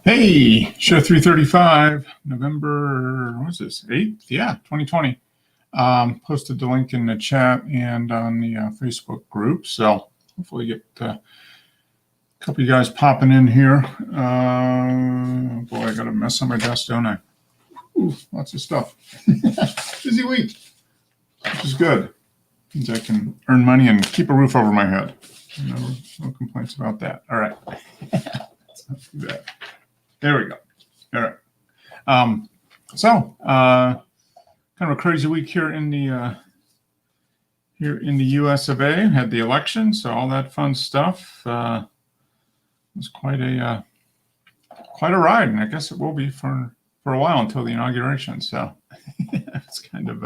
Hey, show 335, November, what's this, 8th? Yeah, 2020. Posted the link in the chat and on the Facebook group. So hopefully get a couple of you guys popping in here. Boy, I got a mess on my desk, don't I? Ooh, lots of stuff. Busy week, which is good. Means I can earn money and keep a roof over my head. No complaints about that. All right. Let's not do that. There we go. All right. Kind of a crazy week here in the U.S. of A. Had the election, so all that fun stuff. Was quite a ride, and I guess it will be for a while until the inauguration. So it's kind of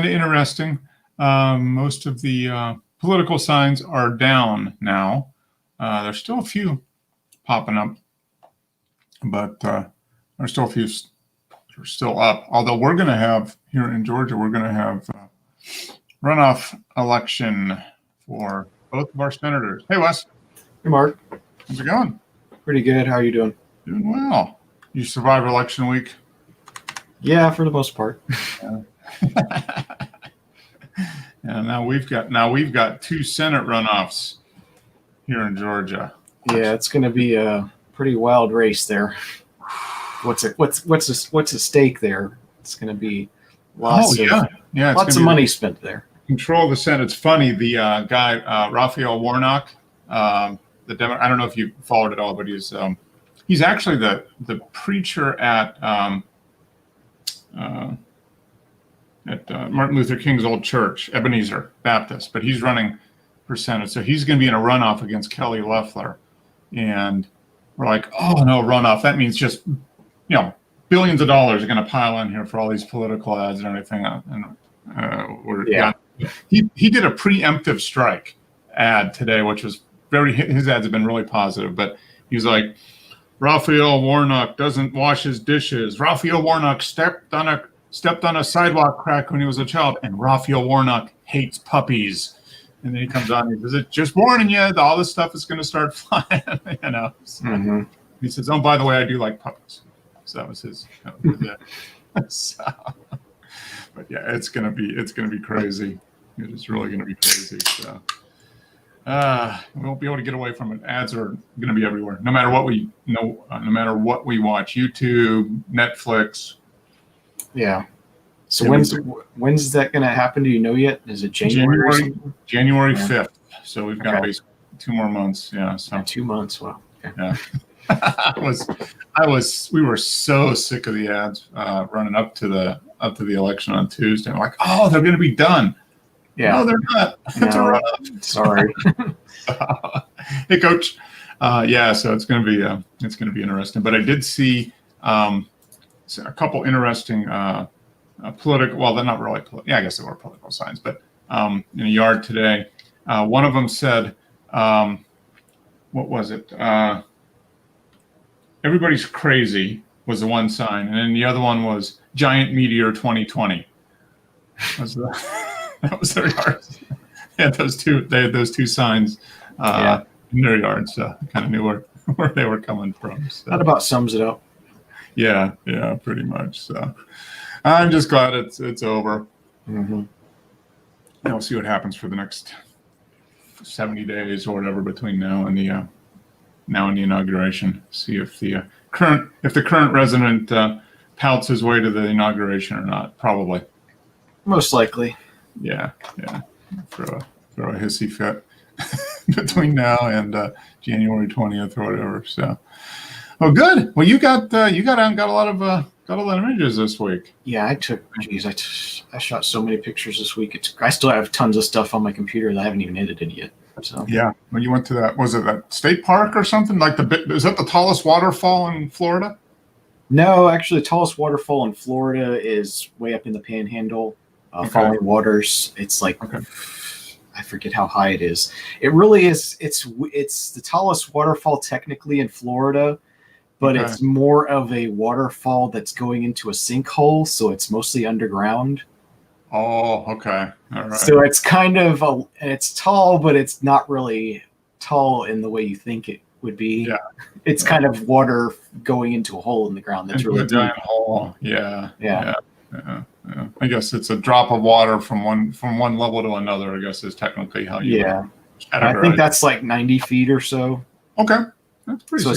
interesting. Most of the political signs are down now. There's still a few popping up, but there's still a few are still up. Although we're going to have here in Georgia, we're going to have runoff election for both of our senators. Hey, Wes. Hey, Mark. How's it going? Pretty good. How are you doing? Doing well. You survived election week? Yeah, for the most part. Yeah. Yeah. Now we've got two Senate runoffs here in Georgia. Yeah, it's going to be a pretty wild race there. What's at stake there? It's going to be lots of money spent there. Control of the Senate. It's funny. The guy Raphael Warnock, I don't know if you followed it all, but he's actually the preacher at Martin Luther King's old church, Ebenezer Baptist, but he's running for Senate, so he's going to be in a runoff against Kelly Loeffler. And we're like, oh no, runoff. That means just, billions of dollars are going to pile in here for all these political ads and everything. And he did a preemptive strike ad today, which was his ads have been really positive. But he's like, Raphael Warnock doesn't wash his dishes. Raphael Warnock stepped on a sidewalk crack when he was a child, and Raphael Warnock hates puppies. And then he comes on and he says, just warning you, all this stuff is going to start flying, So Mm-hmm. He says, oh, by the way, I do like puppies. So that was his. But yeah, it's going to be crazy. It is really going to be crazy. So we won't be able to get away from it. Ads are going to be everywhere, no matter what we know, no matter what we watch, YouTube, Netflix. Yeah. So when's that going to happen? Do you know yet? Is it January? January 5th. So we've got basically 2 more months. Yeah. So 2 months. Wow. Okay. Yeah. We were so sick of the ads running up to the election on Tuesday. I'm like, oh, they're going to be done. Yeah. No, they're not. No, sorry. Hey, Coach. So it's going to be interesting. But I did see a couple interesting political. Well, they're not really political. Yeah, I guess they were political signs. But in a yard today, one of them said, what was it? Everybody's crazy was the one sign, and then the other one was Giant Meteor 2020. That was their yard. They had those two signs in their yard, so I kind of knew where they were coming from. So. That about sums it up. Yeah, pretty much. So I'm just glad it's over. Mm-hmm. We'll see what happens for the next 70 days or whatever between now and the inauguration. See if the current resident pouts his way to the inauguration or not. Probably. Most likely. Yeah. Throw a hissy fit between now and January 20th or whatever. So, oh, good. Well, you got a lot of images this week. Yeah, I shot so many pictures this week. I still have tons of stuff on my computer that I haven't even edited yet. So yeah, when you went to that state park or something, is that the tallest waterfall in Florida? No, actually, the tallest waterfall in Florida is way up in the Panhandle, Falling Waters. It's like I forget how high it is. It really is. It's the tallest waterfall technically in Florida, but it's more of a waterfall that's going into a sinkhole, so it's mostly underground. Oh, okay. All right. So it's kind of it's tall, but it's not really tall in the way you think it would be. Yeah. It's kind of water going into a hole in the ground that's Into really a deep. giant hole. Yeah. Yeah. Yeah. I guess it's a drop of water from one level to another, I guess is technically how you Yeah. would I categorize think it. that's like 90 feet or so. Okay. That's pretty So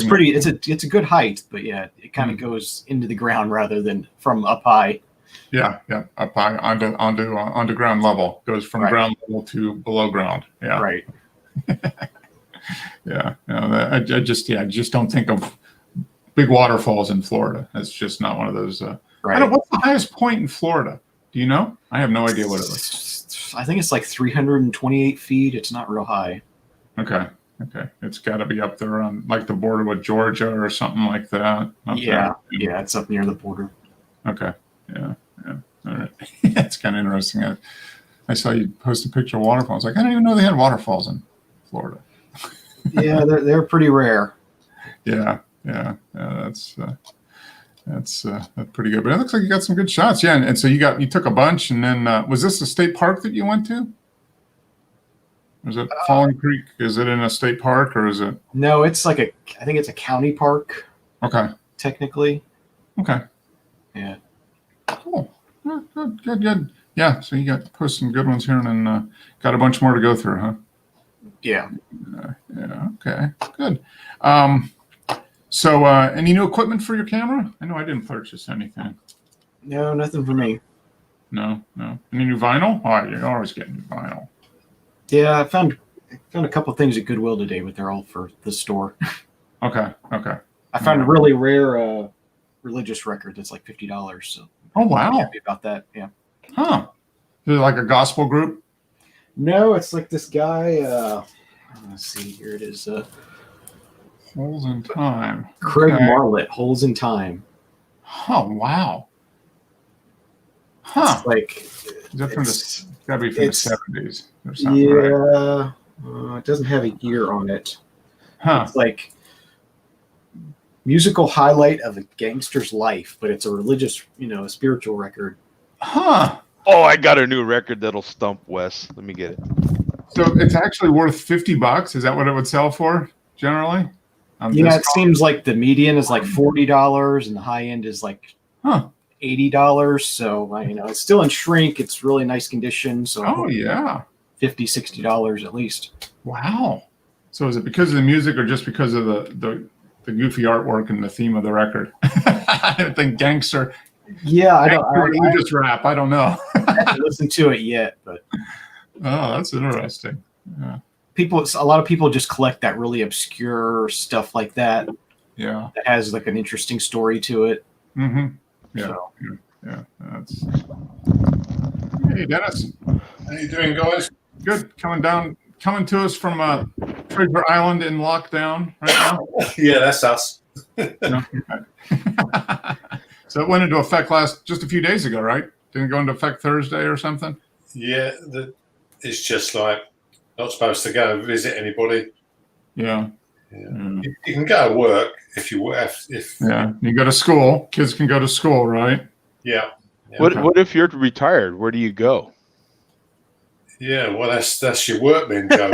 it's a good height, but yeah, it kind of goes into the ground rather than from up high. Yeah, up high onto ground level. Goes from Right. ground level to below ground. Yeah. Right. Yeah. I just don't think of big waterfalls in Florida. That's just not one of those. Right. What's the highest point in Florida? Do you know? I have no idea what it is. I think it's like 328 feet. It's not real high. Okay. It's got to be up there on like the border with Georgia or something like that. Yeah. Yeah. It's up near the border. Okay. Yeah. All right. It's kind of interesting. I saw you post a picture of waterfalls. Like, I didn't even know they had waterfalls in Florida. Yeah, they're pretty rare. Yeah. That's pretty good. But it looks like you got some good shots. Yeah. And so you took a bunch, and then was this the state park that you went to? Is it Falling Creek? Is it in a state park or is it? No, it's like I think it's a county park. Okay. Technically. Okay. Yeah. Cool. Good. Yeah. So you posted some good ones here, and then got a bunch more to go through, huh? Yeah. Yeah. Okay. Good. So any new equipment for your camera? I know I didn't purchase anything. No, nothing for me. No. Any new vinyl? Oh, you're always getting new vinyl. Yeah, I found a couple things at Goodwill today, but they're all for the store. Okay. I found a really rare religious record that's like $50. So Oh, I'm wow. happy about that. Yeah. Huh. Is it like a gospel group? No, it's like this guy. Let's see. Here it is. Holes in Time. Craig Okay. Marlett, Holes in Time. Oh, wow. Huh. It's like Is that from it's- it's got to be from the it's- 70s or something, right? yeah. It doesn't have a year on it. Huh. It's like musical highlight of a gangster's life, but it's a religious, a spiritual record. Huh. Oh, I got a new record that'll stump Wes. Let me get it. So it's actually worth $50. Is that what it would sell for generally? It seems like the median is like $40 and the high end is like Huh. $80. So, it's still in shrink. It's really nice condition. So Oh, yeah. $50, $60 at least. Wow. So is it because of the music or just because of the goofy artwork and the theme of the record? I think gangster, Yeah, I religious rap. I don't know. haven't listened to it yet, but Oh, that's interesting. Yeah. a lot of people just collect that really obscure stuff like that Yeah. that has like an interesting story to it. Mm-hmm. Yeah. So, Yeah. That's. Hey, Dennis. How you doing, guys? Good. Coming to us from Treasure Island in lockdown right now. Yeah, that's us. No? Okay. So it went into effect just a few days ago, right? Didn't it go into effect Thursday or something? Yeah, it's just like not supposed to go visit anybody. Yeah. Yeah. You can go to work if you if Yeah. You go to school. Kids can go to school, right? yeah. What if you're retired? Where do you go? Yeah, well, that's your work then, Joe.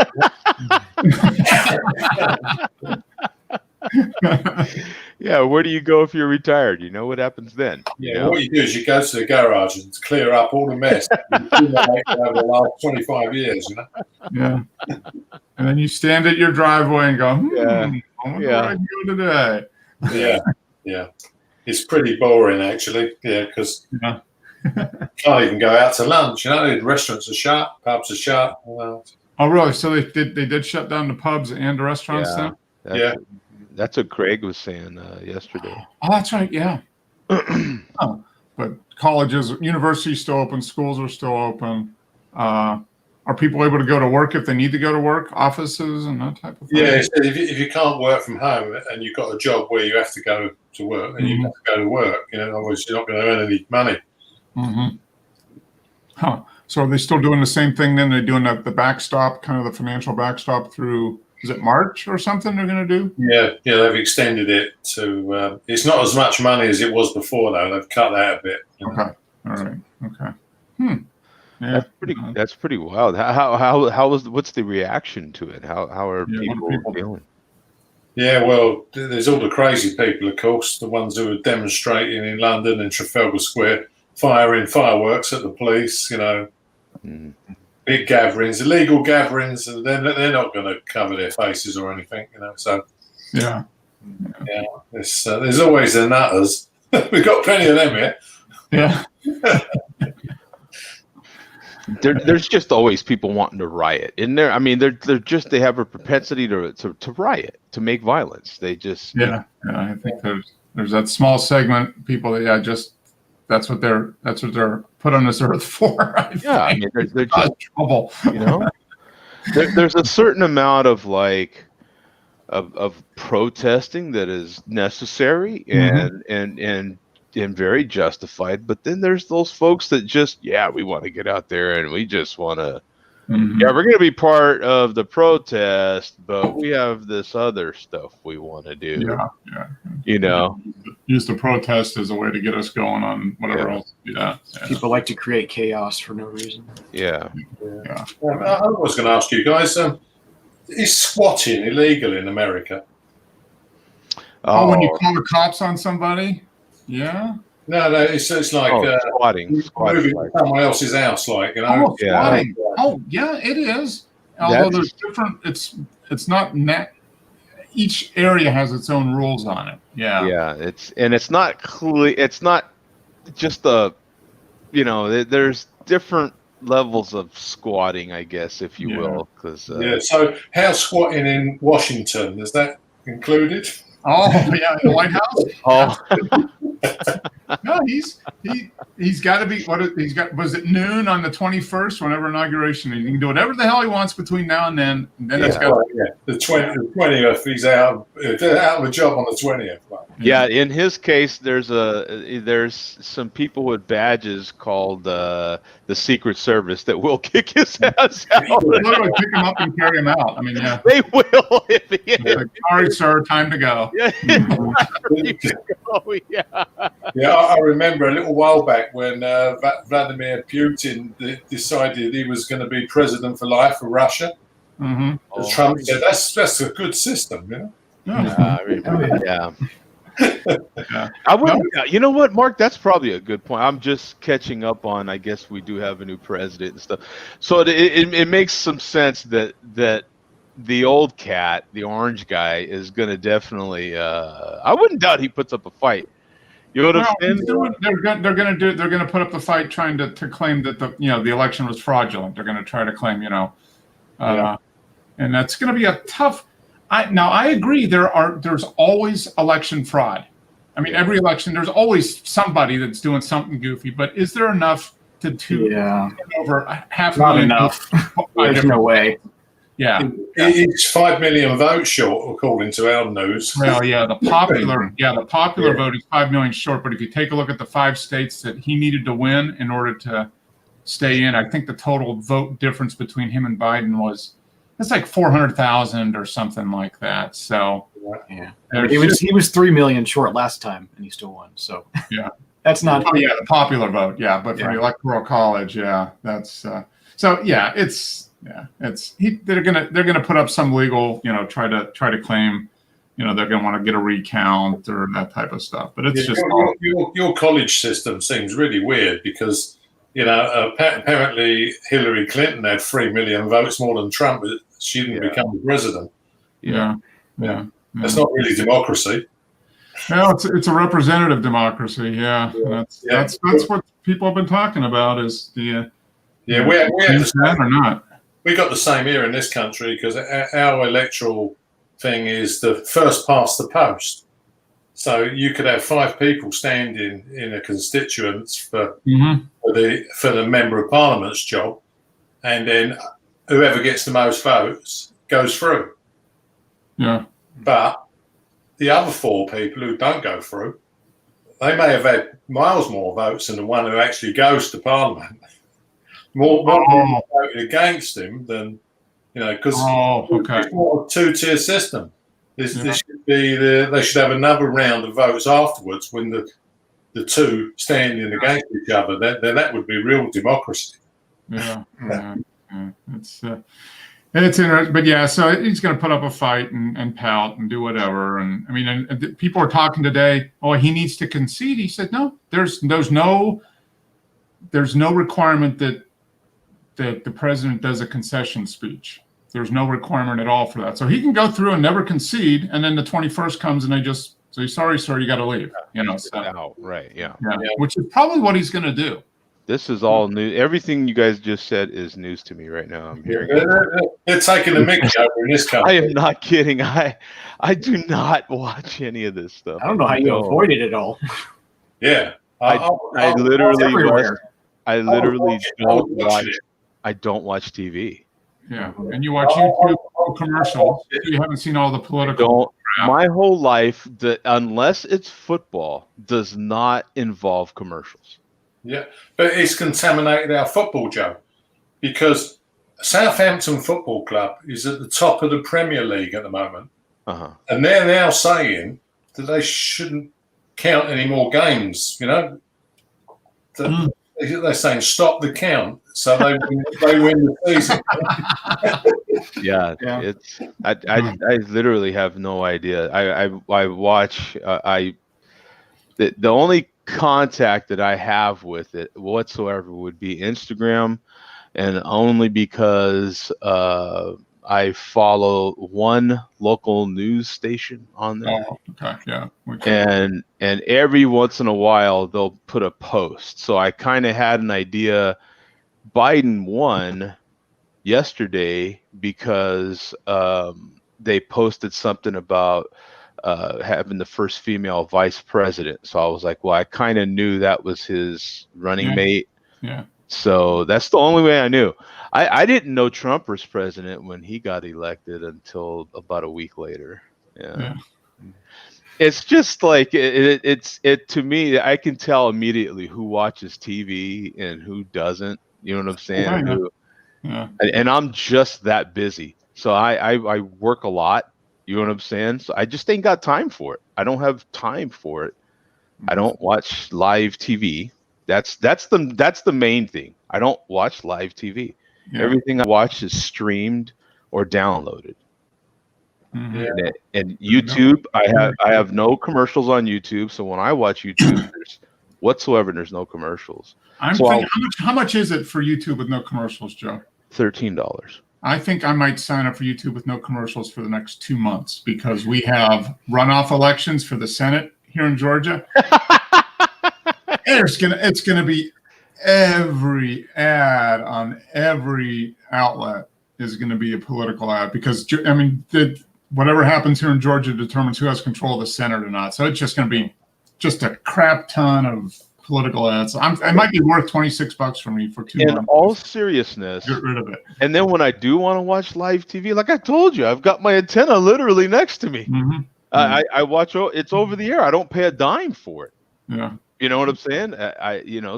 Yeah, where do you go if you're retired? You know what happens then? Yeah, what you do is you go to the garage and clear up all the mess you've accumulated over the last 25 years. Yeah. And then you stand at your driveway and go, Yeah. I wonder Yeah. where I can go today. Yeah. It's pretty boring, actually. Yeah, because Yeah. can't even go out to lunch. The restaurants are shut, pubs are shut. Well, Oh, really? So they did shut down the pubs and the restaurants Yeah. then? That's what Craig was saying yesterday. Oh, that's right. Yeah. Oh, but colleges, universities still open, schools are still open. Are people able to go to work if they need to go to work? Offices and that type of thing? yeah, so if you can't work from home and you've got a job where you have to go to work, then you have to go to work. Otherwise you're not going to earn any money. Mm-hmm. Huh. So are they still doing the same thing then? They're doing the backstop, kind of the financial backstop through, is it March or something they're going to do? Yeah, they've extended it to. It's not as much money as it was before, though. They've cut that a bit. Okay. All right. Okay. Yeah. That's pretty wild. What's the reaction to it? How are Yeah, what do people feeling? Yeah, well, there's all the crazy people, of course, the ones who are demonstrating in London and Trafalgar Square, firing fireworks at the police, Mm. big gatherings, illegal gatherings, and then they're not going to cover their faces or anything, So Yeah. there's always the nutters. We've got plenty of them here. Yeah. There's just always people wanting to riot, isn't there? I mean, they have a propensity to riot, to make violence. They just Yeah. I think there's that small segment of people that that's what they're put on this earth for. I mean, they're just trouble. There's a certain amount of of protesting that is necessary and very justified, but then there's those folks that just we want to get out there and we just want to we're going to be part of the protest, but we have this other stuff we want to do. Yeah. Use the protest as a way to get us going on whatever else. People like to create chaos for no reason. I was going to ask you guys, is squatting illegal in America? When you call the cops on somebody? Yeah. No, it's like squatting moving to someone else's house, squatting. It is. Although there's different. It's not net. Each area has its own rules on it. Yeah. It's not clear. It's not just there's different levels of squatting, I guess, if you will. Because So how's squatting in Washington? Is that included? Oh yeah, in the White House. Oh. No, he's got to be. He's got? Was it noon on the 21st? Whenever inauguration, he can do whatever the hell he wants between now and then. And then it's got. The 20th. He's out of a job on the 20th. Yeah, in his case, there's some people with badges called the Secret Service that will kick his ass out. Literally pick him up and carry him out. I mean, they will. Sorry, sir, time to go. I remember a little while back when Vladimir Putin decided he was going to be president for life for Russia. Trump said that's a good system, I remember. I wouldn't. You know what, Mark? That's probably a good point. I'm just catching up on. I guess we do have a new president and stuff, so it makes some sense that the old cat, the orange guy, is going to definitely. I wouldn't doubt he puts up a fight. You know what I'm saying? They're going to put up the fight, trying to claim that the election was fraudulent. They're going to try to claim, and that's going to be a tough. I agree. There's always election fraud. I mean, every election, there's always somebody that's doing something goofy. But is there enough to over half? Not enough. There's no way. Yeah, it's 5 million votes short, according to our news. Well, the popular vote is 5 million short. But if you take a look at the 5 states that he needed to win in order to stay in, I think the total vote difference between him and Biden it's like 400,000 or something like that. So he was 3 million short last time, and he still won. So that's not. Oh yeah, the popular vote. Yeah, but for the electoral college, that's they're gonna put up some legal, try to claim, they're gonna want to get a recount or that type of stuff. But it's just your college system seems really weird because apparently Hillary Clinton had 3 million votes more than Trump, but she didn't become the president. Yeah. That's not really democracy. No, it's a representative democracy. Yeah. That's what people have been talking about is the. We have the same, or not. We got the same here in this country because our electoral thing is the first past the post. So you could have 5 people standing in a constituents for the member of parliament's job, and then whoever gets the most votes goes through. Yeah. But the other 4 people who don't go through, they may have had miles more votes than the one who actually goes to parliament. More people voted against him than, because it's not a 2-tier system. This should be they should have another round of votes afterwards when the 2 standing against each other. Then that would be real democracy. Yeah, yeah. It's interesting, but yeah. So he's going to put up a fight and pout and do whatever. And I mean, and people are talking today. Oh, he needs to concede. He said, no. There's no requirement that the president does a concession speech. There's no requirement at all for that. So he can go through and never concede, and then the 21st comes and they just say, "Sorry, sir, you got to leave." You know, so, Out, right? Yeah. Which is probably what he's going to do. This is all new. Everything you guys just said is news to me right now. I'm hearing. They're taking the mickey over in this I country. am not kidding. I do not watch any of this stuff. I don't know how you No. avoided it all. Yeah. I literally everywhere. I literally don't watching watch. it. I don't watch TV. Yeah, and you watch YouTube commercials. You haven't seen all the political. Don't. crap. My whole life, unless it's football, does not involve commercials. Yeah, but it's contaminated our football, Joe, because Southampton Football Club is at the top of the Premier League at the moment, and they're now saying that they shouldn't count any more games. You know, they're saying stop the count, so they win the season. Yeah. It's I literally have no idea. I watch. The only contact that I have with it whatsoever would be Instagram, and only because I follow one local news station on there. Oh, okay, yeah. And every once in a while they'll put a post. So I kind of had an idea. Biden won yesterday because they posted something about having the first female vice president. So I was like, well, I kind of knew that was his running mate. Yeah. So that's the only way I knew. I didn't know Trump was president when he got elected until about a week later. Yeah. It's just like it's to me, I can tell immediately who watches TV and who doesn't. You know what I'm saying? Yeah. And I'm just that busy. So I work a lot. You know what I'm saying? So I just ain't got time for it. I don't have time for it. I don't watch live TV. That's the main thing. I don't watch live TV. Yeah. Everything I watch is streamed or downloaded. Mhm. And YouTube, I have no commercials on YouTube. So when I watch YouTube, there's no commercials. I'm thinking, how much is it for YouTube with no commercials, Joe? $13. I think I might sign up for YouTube with no commercials for the next 2 months because we have runoff elections for the Senate here in Georgia. It's gonna be every ad on every outlet is going to be a political ad because I mean whatever happens here in Georgia determines who has control of the Senate or not. So it's just going to be just a crap ton of political ads. It might be worth $26 for me for 2 months. In all seriousness, get rid of it. And then when I do want to watch live TV, like I told you, I've got my antenna literally next to me. Mm-hmm. I watch it's over the air. I don't pay a dime for it. Yeah. You know what I'm saying?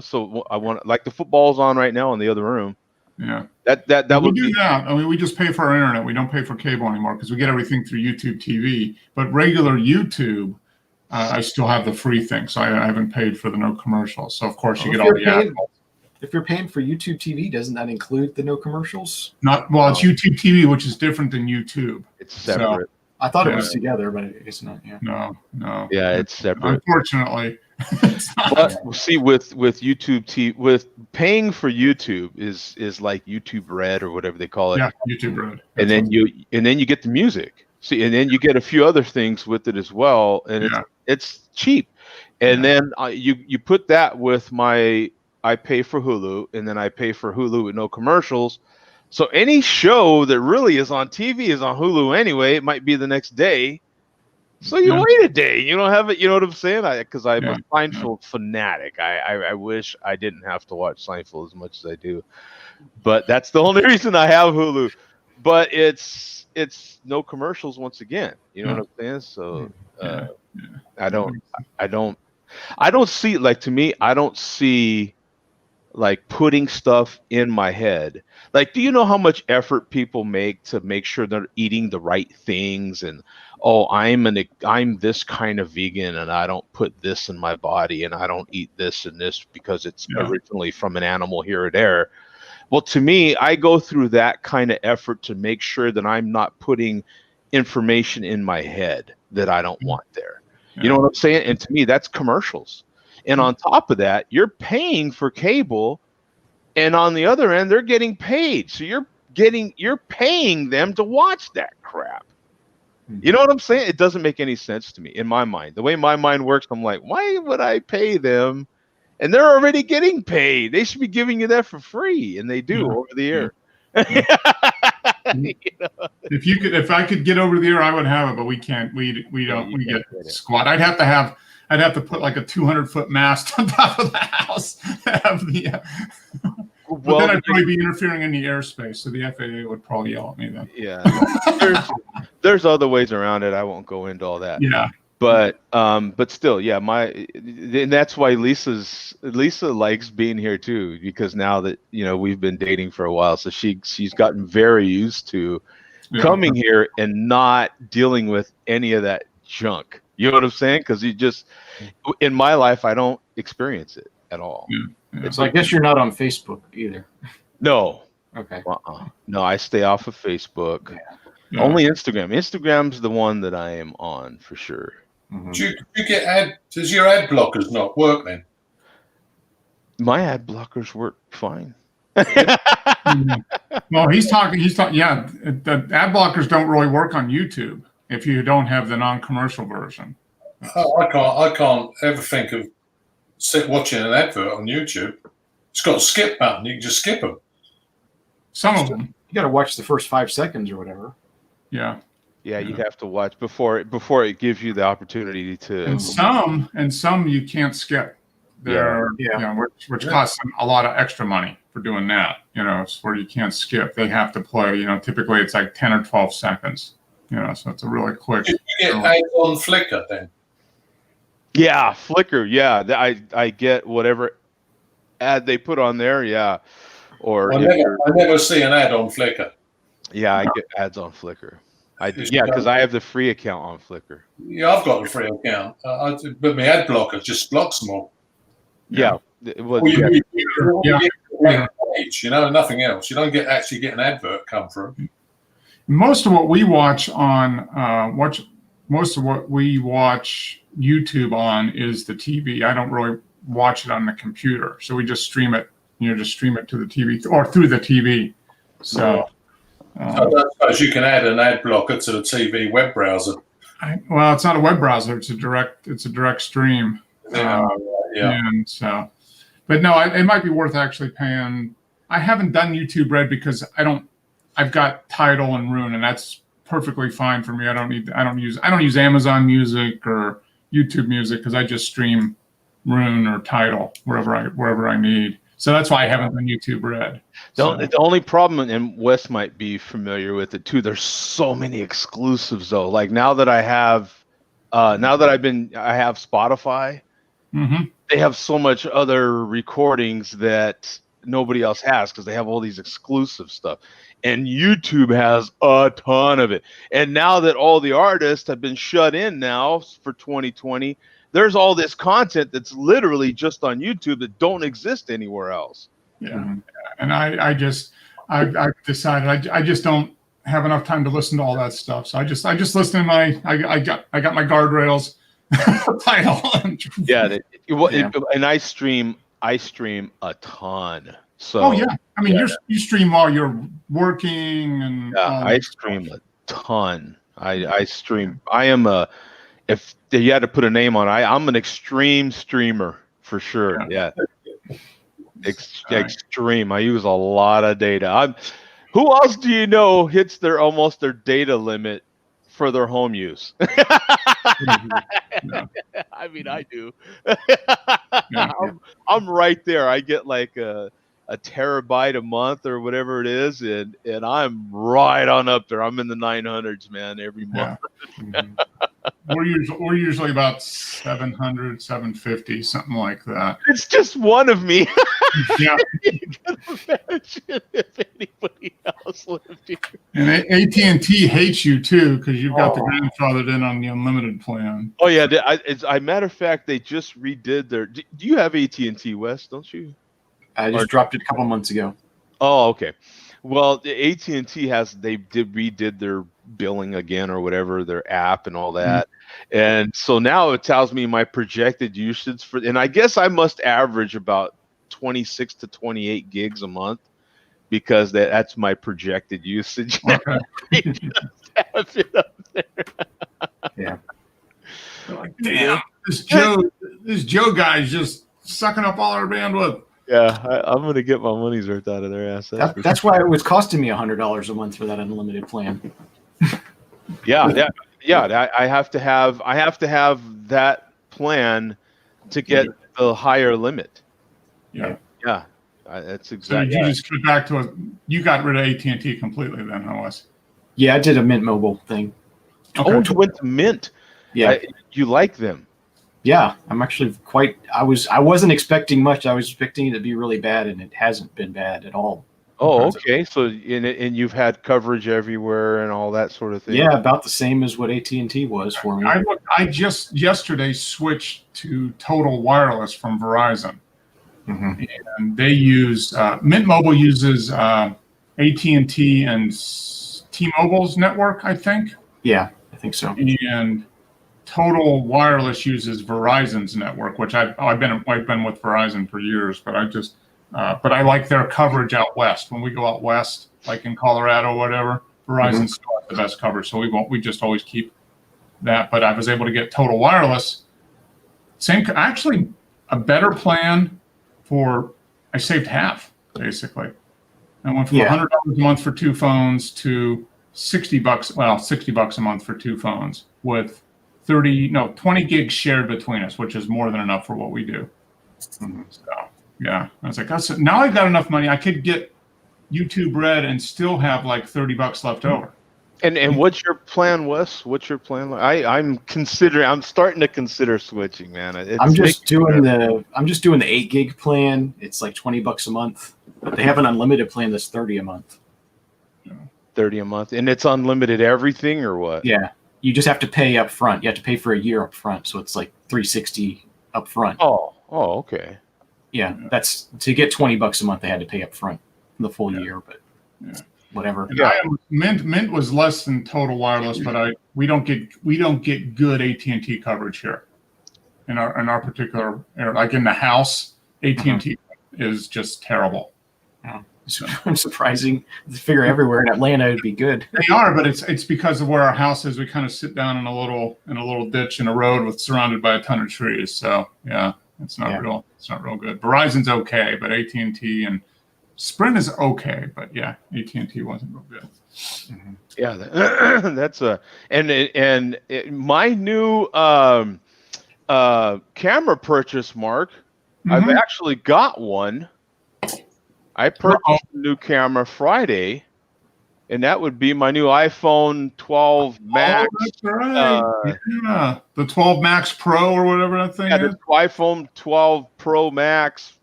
So I want, like, the football's on right now in the other room. Yeah. That we would do be that. I mean, we just pay for our internet. We don't pay for cable anymore because we get everything through YouTube TV. But regular YouTube, I still have the free thing, so I haven't paid for the no commercials. So of course you get all the ads. If you're paying for YouTube TV, doesn't that include the no commercials? It's YouTube TV, which is different than YouTube. It's separate. So, I thought it was together, but it's not. Yeah. No. Yeah, it's separate. Unfortunately. But see, with YouTube TV, with paying for YouTube is like YouTube Red or whatever they call it. Yeah, YouTube Red. And then you get the music. See, and then you get a few other things with it as well, and it's cheap. And then you put that with I pay for Hulu, and then I pay for Hulu with no commercials. So any show that really is on TV is on Hulu anyway. It might be the next day. So you wait a day. You don't have it. You know what I'm saying? Because I'm a Seinfeld fanatic. I wish I didn't have to watch Seinfeld as much as I do. But that's the only reason I have Hulu. But it's no commercials once again. You know what I'm saying? So I don't see, like, to me, I don't see like putting stuff in my head. Like, do you know how much effort people make to make sure they're eating the right things? And I'm this kind of vegan, and I don't put this in my body, and I don't eat this and this because it's originally from an animal here or there. Well, to me, I go through that kind of effort to make sure that I'm not putting information in my head that I don't want there. You know what I'm saying? And to me, that's commercials. And on top of that, you're paying for cable, and on the other end, they're getting paid. So you're paying them to watch that crap. You know what I'm saying? It doesn't make any sense to me in my mind. The way my mind works, I'm like, why would I pay them? And they're already getting paid. They should be giving you that for free, and they do over the air. If I could get over the air, I would have it, but we can't. We don't. We get squat. I'd have to put like a 200-foot mast on top of the house to have the. But then I'd probably be interfering in the airspace, so the FAA would probably yell at me then. Yeah, there's other ways around it. I won't go into all that. Yeah, but still, yeah, and that's why Lisa likes being here too, because now that we've been dating for a while, so she's gotten very used to coming here and not dealing with any of that junk. You know what I'm saying? Because in my life, I don't experience it at all. Yeah. So I guess you're not on Facebook either. No. Okay. No, I stay off of Facebook. Yeah. Only Instagram. Instagram's the one that I am on for sure. Mm-hmm. Do you get does your ad blockers not work then? My ad blockers work fine. Well, he's talking. Yeah, the ad blockers don't really work on YouTube if you don't have the non-commercial version. I can't ever think of watching an advert on YouTube. It's got a skip button. You can just skip them. Some of them. You got to watch the first 5 seconds or whatever. Yeah. Yeah, you'd have to watch before it gives you the opportunity to. And some you can't skip. Which costs them a lot of extra money for doing that. It's where you can't skip. They have to play. Typically it's like 10 or 12 seconds. So it's a really quick. You get ads on Flickr then. Yeah, Flickr. Yeah, I get whatever ad they put on there. Yeah, or I never see an ad on Flickr. Yeah, I get ads on Flickr. Because I have the free account on Flickr. Yeah, I've got the free account, but my ad blocker just blocks them all. Yeah. Page, nothing else. You don't actually get an advert come through. Most of what we watch on YouTube on is the TV. I don't really watch it on the computer, so we just stream it. Just stream it to the TV or through the TV. So I suppose you can add an ad blocker to the TV web browser. Well, it's not a web browser; it's a direct stream. And so, but no, it might be worth actually paying. I haven't done YouTube Red because I've got Tidal and Roon, and that's perfectly fine for me. I don't use Amazon Music or YouTube Music because I just stream Roon or Tidal wherever I need. So that's why I haven't done YouTube Red. The only problem, and Wes might be familiar with it too, there's so many exclusives though. Like now that I have Spotify, they have so much other recordings that nobody else has because they have all these exclusive stuff. And YouTube has a ton of it. And now that all the artists have been shut in now for 2020, there's all this content that's literally just on YouTube that don't exist anywhere else. Yeah. And I've decided I just don't have enough time to listen to all that stuff. So I just listen to I got my guardrails title. And I stream a ton. So oh yeah, I mean you stream while you're working and I stream a ton. I stream. If you had to put a name on, I'm an extreme streamer for sure. Yeah. Extreme. I use a lot of data. Who else do you know hits almost their data limit for their home use? I mean, I do. I'm right there. I get like a terabyte a month or whatever it is, and I'm right on up there. I'm in the 900s, man, every month. Yeah. We're usually about 700, 750, something like that. It's just one of me. Yeah. You can imagine if anybody else lived here. And AT&T hates you too because you've got the grandfathered in on the unlimited plan. Oh yeah, matter of fact, they just redid their. Do you have AT&T, Wes? Don't you? I just dropped it a couple months ago. Oh, okay. Well, the AT&T redid their billing again or whatever, their app and all that. And so now it tells me my projected usage and I guess I must average about 26 to 28 gigs a month because that's my projected usage. Okay. They just have it up there. Yeah. They're like, damn, this Joe guy's just sucking up all our bandwidth. Yeah, I'm going to get my money's worth out of their ass. That's why it was costing me $100 a month for that unlimited plan. Yeah. I have to have that plan to get the higher limit. Yeah. Yeah, that's So exactly. you just got back to you got rid of AT&T completely then, huh, Wes? Yeah, I did a Mint Mobile thing. Oh, you went to Mint. Yeah. You like them? Yeah, I'm actually I wasn't expecting much. I was expecting it to be really bad, and it hasn't been bad at all. Oh, okay. So and you've had coverage everywhere and all that sort of thing. Yeah, about the same as what AT&T was for me. I just yesterday switched to Total Wireless from Verizon, and they use Mint Mobile uses AT&T and T-Mobile's network, I think. Yeah, I think so. And Total Wireless uses Verizon's network, which I've been with Verizon for years, but but I like their coverage out west. When we go out west, like in Colorado or whatever, Verizon still has the best coverage, so we just always keep that. But I was able to get Total Wireless, actually a better plan I saved half basically. I went from $100 a month for 2 phones to $60 a month for 2 phones with 20 gigs shared between us, which is more than enough for what we do. So yeah, I was like, now I've got enough money. I could get YouTube Red and still have like $30 left over. And what's your plan, Wes? What's your plan? I'm starting to consider switching, man. I'm just doing the 8 gig plan. It's like $20 a month, but they have an unlimited plan that's $30 a month. 30 a month, and it's unlimited everything, or what? Yeah, you just have to pay up front. You have to pay for a year up front, so it's like $360 up front. Oh, okay. Yeah, that's to get $20 a month. They had to pay up front the full year, but whatever. Yeah, Mint was less than Total Wireless, but we don't get good AT&T coverage here in our particular area. Like in the house, AT&T is just terrible. Yeah. It's surprising. I figure everywhere in Atlanta it'd be good. They are, but it's because of where our house is. We kind of sit down in a little ditch in a road surrounded by a ton of trees. So yeah, it's not real. It's not real good. Verizon's okay, but AT&T and Sprint is okay, but yeah, AT&T wasn't real good. Yeah, that's my new camera purchase, Mark. I've actually got one. I purchased a new camera Friday, and that would be my new iPhone 12 Max. Oh, that's right. The 12 Max Pro or whatever that thing is. The iPhone 12 Pro Max,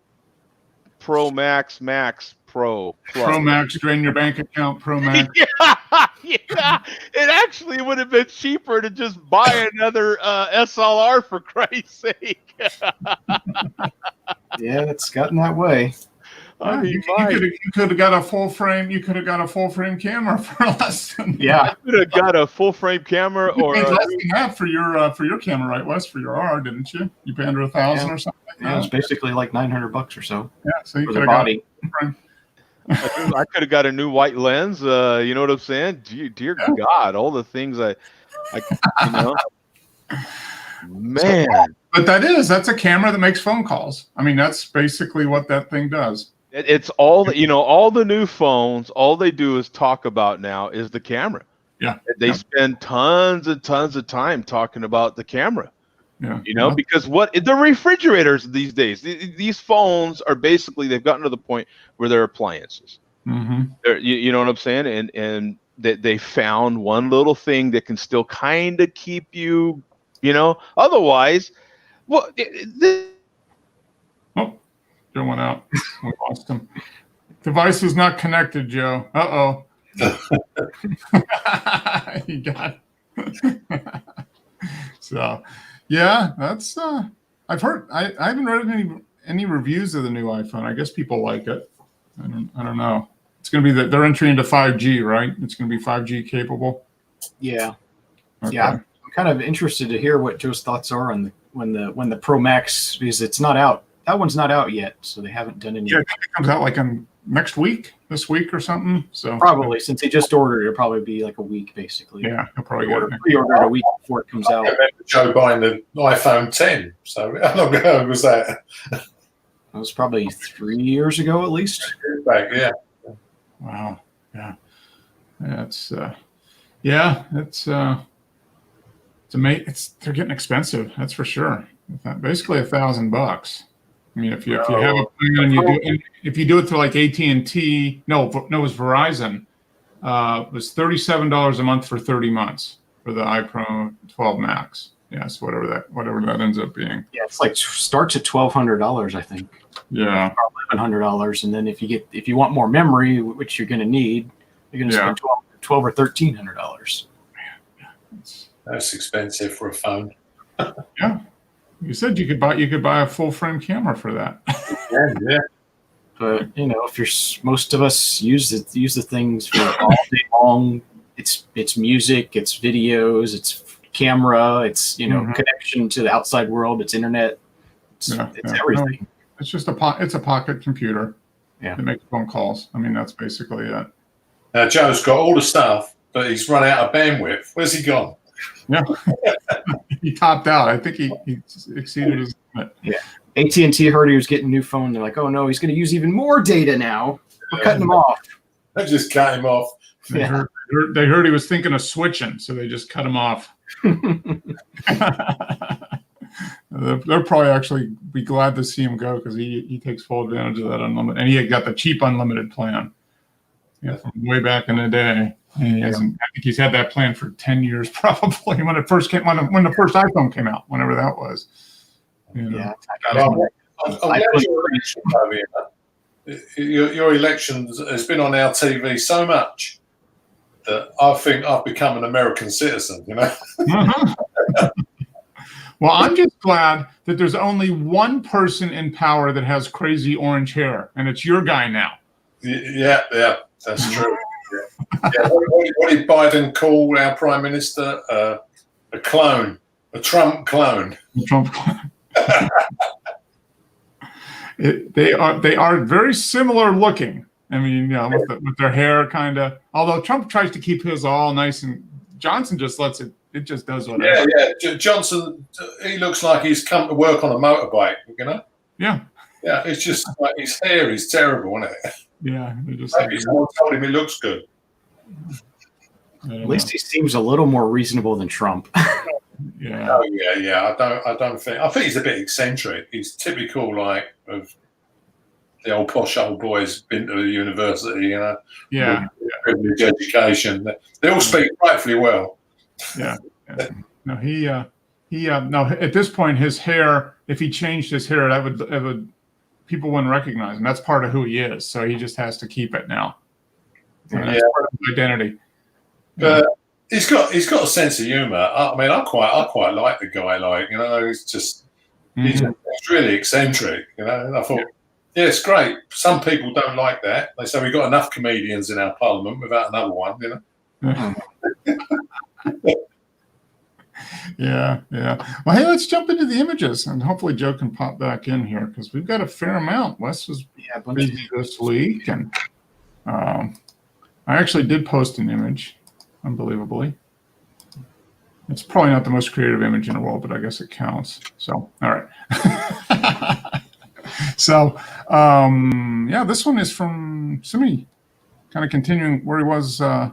Pro Max, Max, Pro. Plus. Pro Max, drain your bank account, Pro Max. Yeah. It actually would have been cheaper to just buy another SLR, for Christ's sake. Yeah, it's gotten that way. I mean, you could have got a full frame. You could have got a full frame camera for less than. Yeah, I could have got a full frame camera, or less than that for your camera, right, Wes? For your R, didn't you? You paid under $1,000 or something. Like that. It was basically like $900 or so. Yeah, so you for could the have body. I could have got a new white lens. You know what I'm saying? Dear God, all the things I man. But that's a camera that makes phone calls. I mean, that's basically what that thing does. It's all all the new phones. All they do is talk about now is the camera. Yeah, they spend tons and tons of time talking about the camera. Yeah, because the refrigerators these days, these phones are basically, they've gotten to the point where they're appliances. You know what I'm saying? And they found one little thing that can still kind of keep you, otherwise, well, Joe went out. We lost him. Device is not connected, Joe. Uh-oh. He got it. So, yeah, that's I've heard. I haven't read any reviews of the new iPhone. I guess people like it. I don't know. It's going to be that they're entry into 5G, right? It's going to be 5G capable. Yeah. Okay. Yeah. I'm kind of interested to hear what Joe's thoughts are on when the Pro Max, because it's not out. That one's not out yet, so they haven't done any. Yeah, I think it comes out like next week, this week or something. So Probably, since he just ordered it, it'll probably be like a week, basically. yeah, he'll probably get it. Pre-ordered a week before it comes I out. remember Joe buying the iPhone 10. So how long ago was that? It was probably 3 years ago, at least. Back, yeah. Wow. Yeah. That's it's amazing. They're getting expensive. That's for sure. Basically $1,000. I mean, if you have a plan and if you do it through like AT&T, no, it was Verizon. It was $37 a month for 30 months for the iPro 12 Max. Yes, whatever that ends up being. Yeah, it's like starts at $1,200, I think. Yeah. $1,100, and then if you want more memory, which you're going to need, you're going to spend $12 or $1,300. That's expensive for a phone. Yeah. You said you could buy a full frame camera for that. Yeah. But if most of us use the things for all day long. It's music, it's videos, it's camera, it's connection to the outside world, it's internet, it's everything. It's just it's a pocket computer. Yeah. That makes phone calls. I mean, that's basically it. Now Joe's got all the stuff, but he's run out of bandwidth. Where's he gone? Yeah. He topped out. I think he exceeded his limit. Yeah. AT&T heard he was getting a new phone. They're like, oh no, he's going to use even more data now. We're cutting him off. They just cut him off. They heard he was thinking of switching, so they just cut him off. They'll probably actually be glad to see him go because he takes full advantage of that unlimited, and he had got the cheap unlimited plan. Yeah, from way back in the day. And he hasn't. I think he's had that plan for 10 years, probably when it first came when the first iPhone came out, whenever that was. Yeah. Your election has been on our TV so much that I think I've become an American citizen. Well, I'm just glad that there's only one person in power that has crazy orange hair, and it's your guy now. Yeah, that's true. Yeah. What did Biden call our prime minister? A clone, a Trump clone. Trump clone. They are very similar looking. I mean, with their hair kind of. Although Trump tries to keep his all nice, and Johnson just lets it. It just does whatever. Yeah. Johnson, he looks like he's come to work on a motorbike. Yeah. Yeah, it's just like his hair is terrible, isn't it? Yeah. Maybe someone told him he looks good. At least he seems a little more reasonable than Trump. Yeah. Oh yeah. I don't think. I think he's a bit eccentric. He's typical, like, of the old posh old boys been to the university, Yeah. Privileged education. They all speak rightfully well. Yeah. No, he no. At this point, his hair. If he changed his hair, that would people wouldn't recognize him. That's part of who he is. So he just has to keep it now. That's part of his identity. He's got a sense of humor. I mean, I quite like the guy. Like, he's just he's really eccentric. And I thought, yeah, it's great. Some people don't like that. They say we've got enough comedians in our parliament without another one. Yeah. Well, hey, let's jump into the images, and hopefully Joe can pop back in here because we've got a fair amount. Wes was busy this week, and I actually did post an image, unbelievably. It's probably not the most creative image in the world, but I guess it counts. So, all right. So, this one is from Simi, kind of continuing where he was. I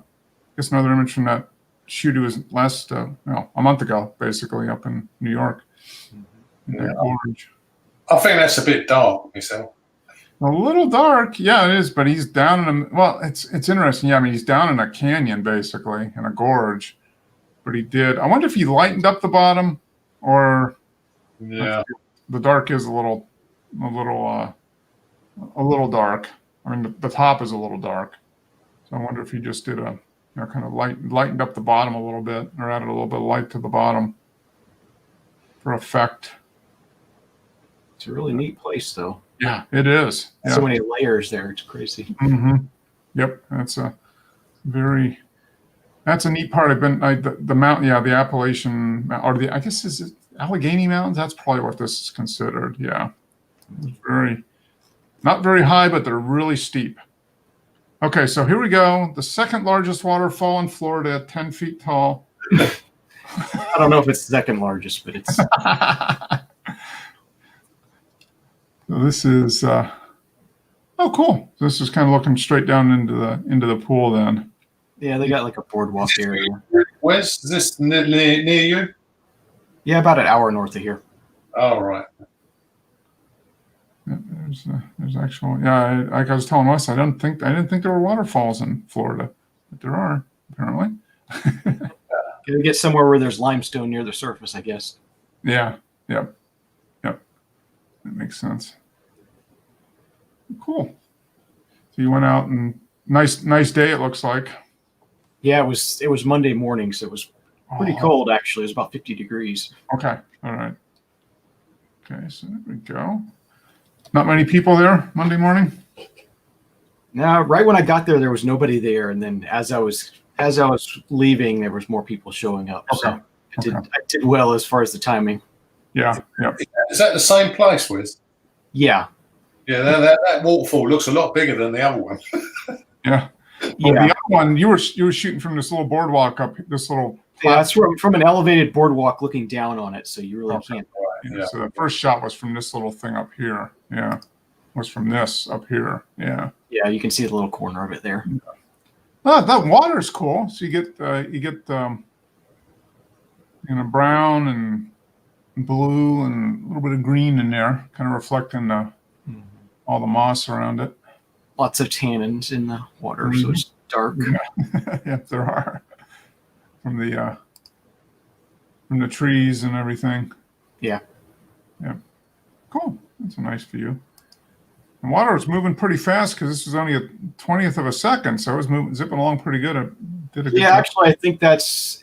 guess another image from that shoot he was last, a month ago, basically, up in New York. I think that's a bit dark, myself. A little dark, yeah, it is. But he's down in it's interesting. Yeah, I mean, he's down in a canyon, basically, in a gorge. But he did. I wonder if he lightened up the bottom, or the dark is a little dark. I mean, the top is a little dark. So I wonder if he just did a kind of lightened up the bottom a little bit, or added a little bit of light to the bottom for effect. It's a really neat place, though. Yeah, it is. Yeah. So many layers there. It's crazy. Yep, that's a neat part. The mountain, yeah, the Appalachian, or I guess is it Allegheny Mountains? That's probably what this is considered. Yeah, it's not very high, but they're really steep. Okay, so here we go. The second largest waterfall in Florida, 10 feet tall. I don't know if it's the second largest, but it's. So this is cool. This is kind of looking straight down into the pool then. Yeah, they got like a boardwalk area. Where's this near you? Yeah, about an hour north of here. Oh, right. Yeah, there's actual, yeah, like I was telling Wes, I didn't think there were waterfalls in Florida, but there are apparently. Gotta get somewhere where there's limestone near the surface, I guess. Yeah, yep. That makes sense. Cool. So you went out and nice day it looks like. Yeah, it was Monday morning, so it was pretty cold actually. It was about 50 degrees. Okay, all right. Okay, so there we go. Not many people there Monday morning? Now, right when I got there, there was nobody there, and then as I was leaving, there was more people showing up. Okay. So I did well as far as the timing. Yeah. Is that the same place, Wiz? Yeah. Yeah, that waterfall looks a lot bigger than the other one. Yeah. Well, Yeah. the other one, you were shooting from this little boardwalk up, this little. Yeah, it's from an elevated boardwalk looking down on it, so you really can't. Yeah, so the first shot was from this little thing up here. Yeah. Was from this up here. Yeah. Yeah, you can see the little corner of it there. Oh, that water's cool. So you get brown and blue and a little bit of green in there, kind of reflecting all the moss around it. Lots of tannins in the water, so it's dark. Yeah. Yeah, there are. From the trees and everything. Yeah. Yeah. Cool. That's a nice view. The water was moving pretty fast because this was only a 20th of a second, so it was zipping along pretty good. It did a good Yeah, job. actually, I think it's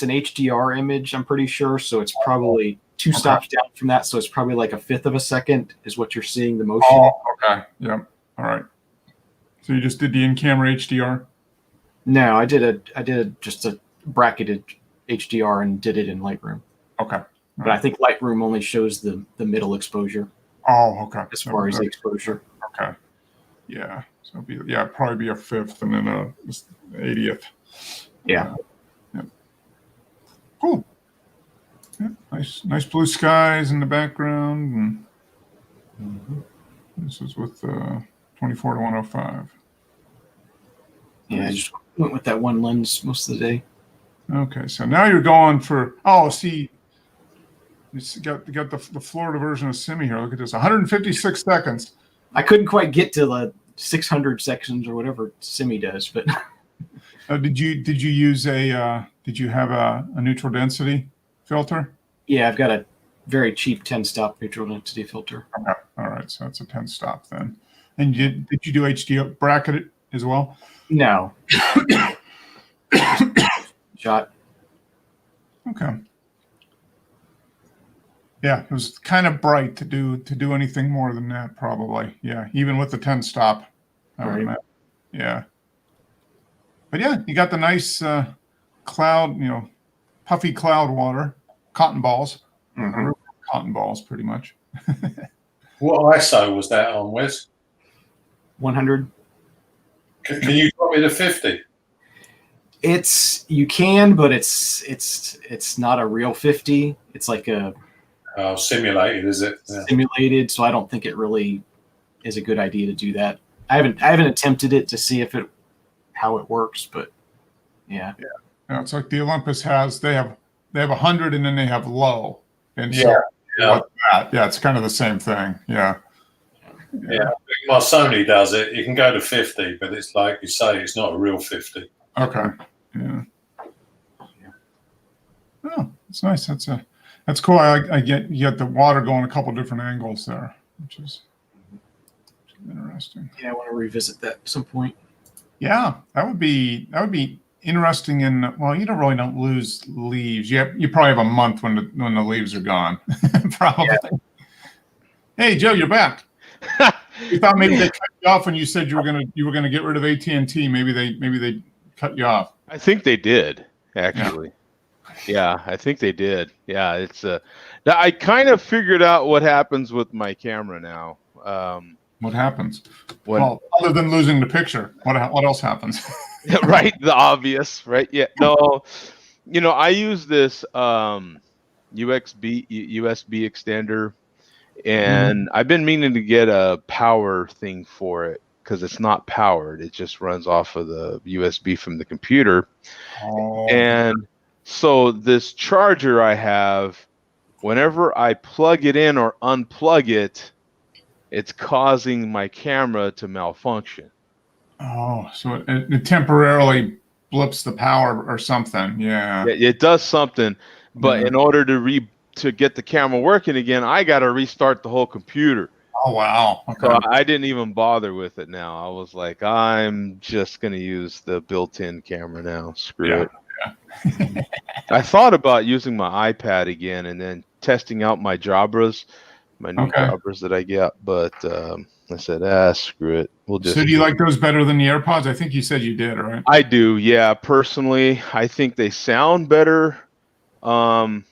an HDR image. I'm pretty sure, so it's probably two stops down from that. So it's probably like a fifth of a second is what you're seeing the motion. Oh, okay. Yep. All right. So you just did the in-camera HDR? No, I did just a bracketed HDR and did it in Lightroom. Okay. But I think Lightroom only shows the middle exposure Oh, okay. as far as the exposure. Okay. Yeah. So probably be a fifth and then a 80th. Yeah. Yep. Cool. Yeah, nice blue skies in the background, and this is with 24 to 105. Yeah, I just went with that one lens most of the day. Okay, so now you're going for see, you got the Florida version of Simi here. Look at this, 156 seconds. I couldn't quite get to the 600 sections or whatever Simi does, but Did you use did you have a neutral density filter? yeah, I've got a very cheap 10-stop neutral density filter. Okay, all right, so it's a 10 stop then. And did you do HD bracketed as well? No. Shot. Okay. Yeah, it was kind of bright to do anything more than that, probably. Yeah, even with the 10 stop, I would Right. imagine. Yeah. But yeah, you got the nice cloud, puffy cloud water, cotton balls, cotton balls, pretty much. What ISO was that on, Wes? 100. Can you drop me to 50? You can, but it's not a real 50. It's like a Simulated, is it? Yeah. simulated, so I don't think it really is a good idea to do that. I haven't attempted it to see how it works, but yeah. Yeah, it's like the Olympus has. They have 100 and then they have low. And Yeah. what's that? Yeah, it's kind of the same thing. Yeah. Yeah. My Sony does it. You can go to 50, but it's like you say, it's not a real 50. Okay. Yeah. Oh, it's nice. That's cool. You get the water going a couple different angles there, which is interesting. Yeah, I want to revisit that at some point. Yeah, that would be interesting. You don't lose leaves. You probably have a month when the leaves are gone. Probably. Yeah. Hey, Joe, you're back. You thought maybe they cut you off when you said you were gonna get rid of AT&T. Maybe they cut you off. I think they did, actually. Yeah, I think they did. Yeah, it's now I kind of figured out what happens with my camera now. What happens? When Well, other than losing the picture, what else happens? right, the obvious, right? Yeah, no, I use this USB extender, and I've been meaning to get a power thing for it because it's not powered; it just runs off of the USB from the computer. Oh, And so this charger I have, whenever I plug it in or unplug it, it's causing my camera to malfunction. So it temporarily blips the power or something. Yeah. It does something, but in order to get the camera working again, I got to restart the whole computer. Oh wow. Okay. So I didn't even bother with it now. I was like, I'm just going to use the built-in camera now. Screw it. Yeah. I thought about using my iPad again and then testing out my Jabras, my new Jabras that I get, but I said, screw it. We'll just. So do you like those better than the AirPods? I think you said you did, right? I do, yeah. Personally, I think they sound better, and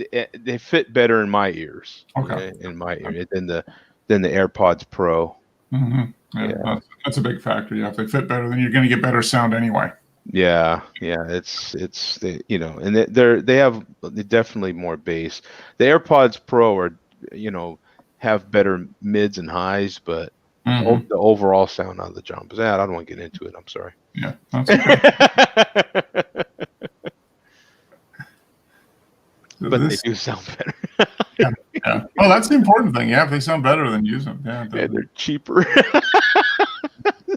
they fit better in my ears. Okay. In my ear than the AirPods Pro. Mm-hmm. Yeah. That's a big factor. Yeah, if they fit better, then you're going to get better sound anyway. Yeah, it's and they have definitely more bass. The AirPods Pro are have better mids and highs, but the overall sound out of the jump is I don't want to get into it. I'm sorry. Yeah, that's okay. But they do sound better. Yeah. Well, that's the important thing. Yeah, if they sound better, then use them. Yeah, they're cheaper.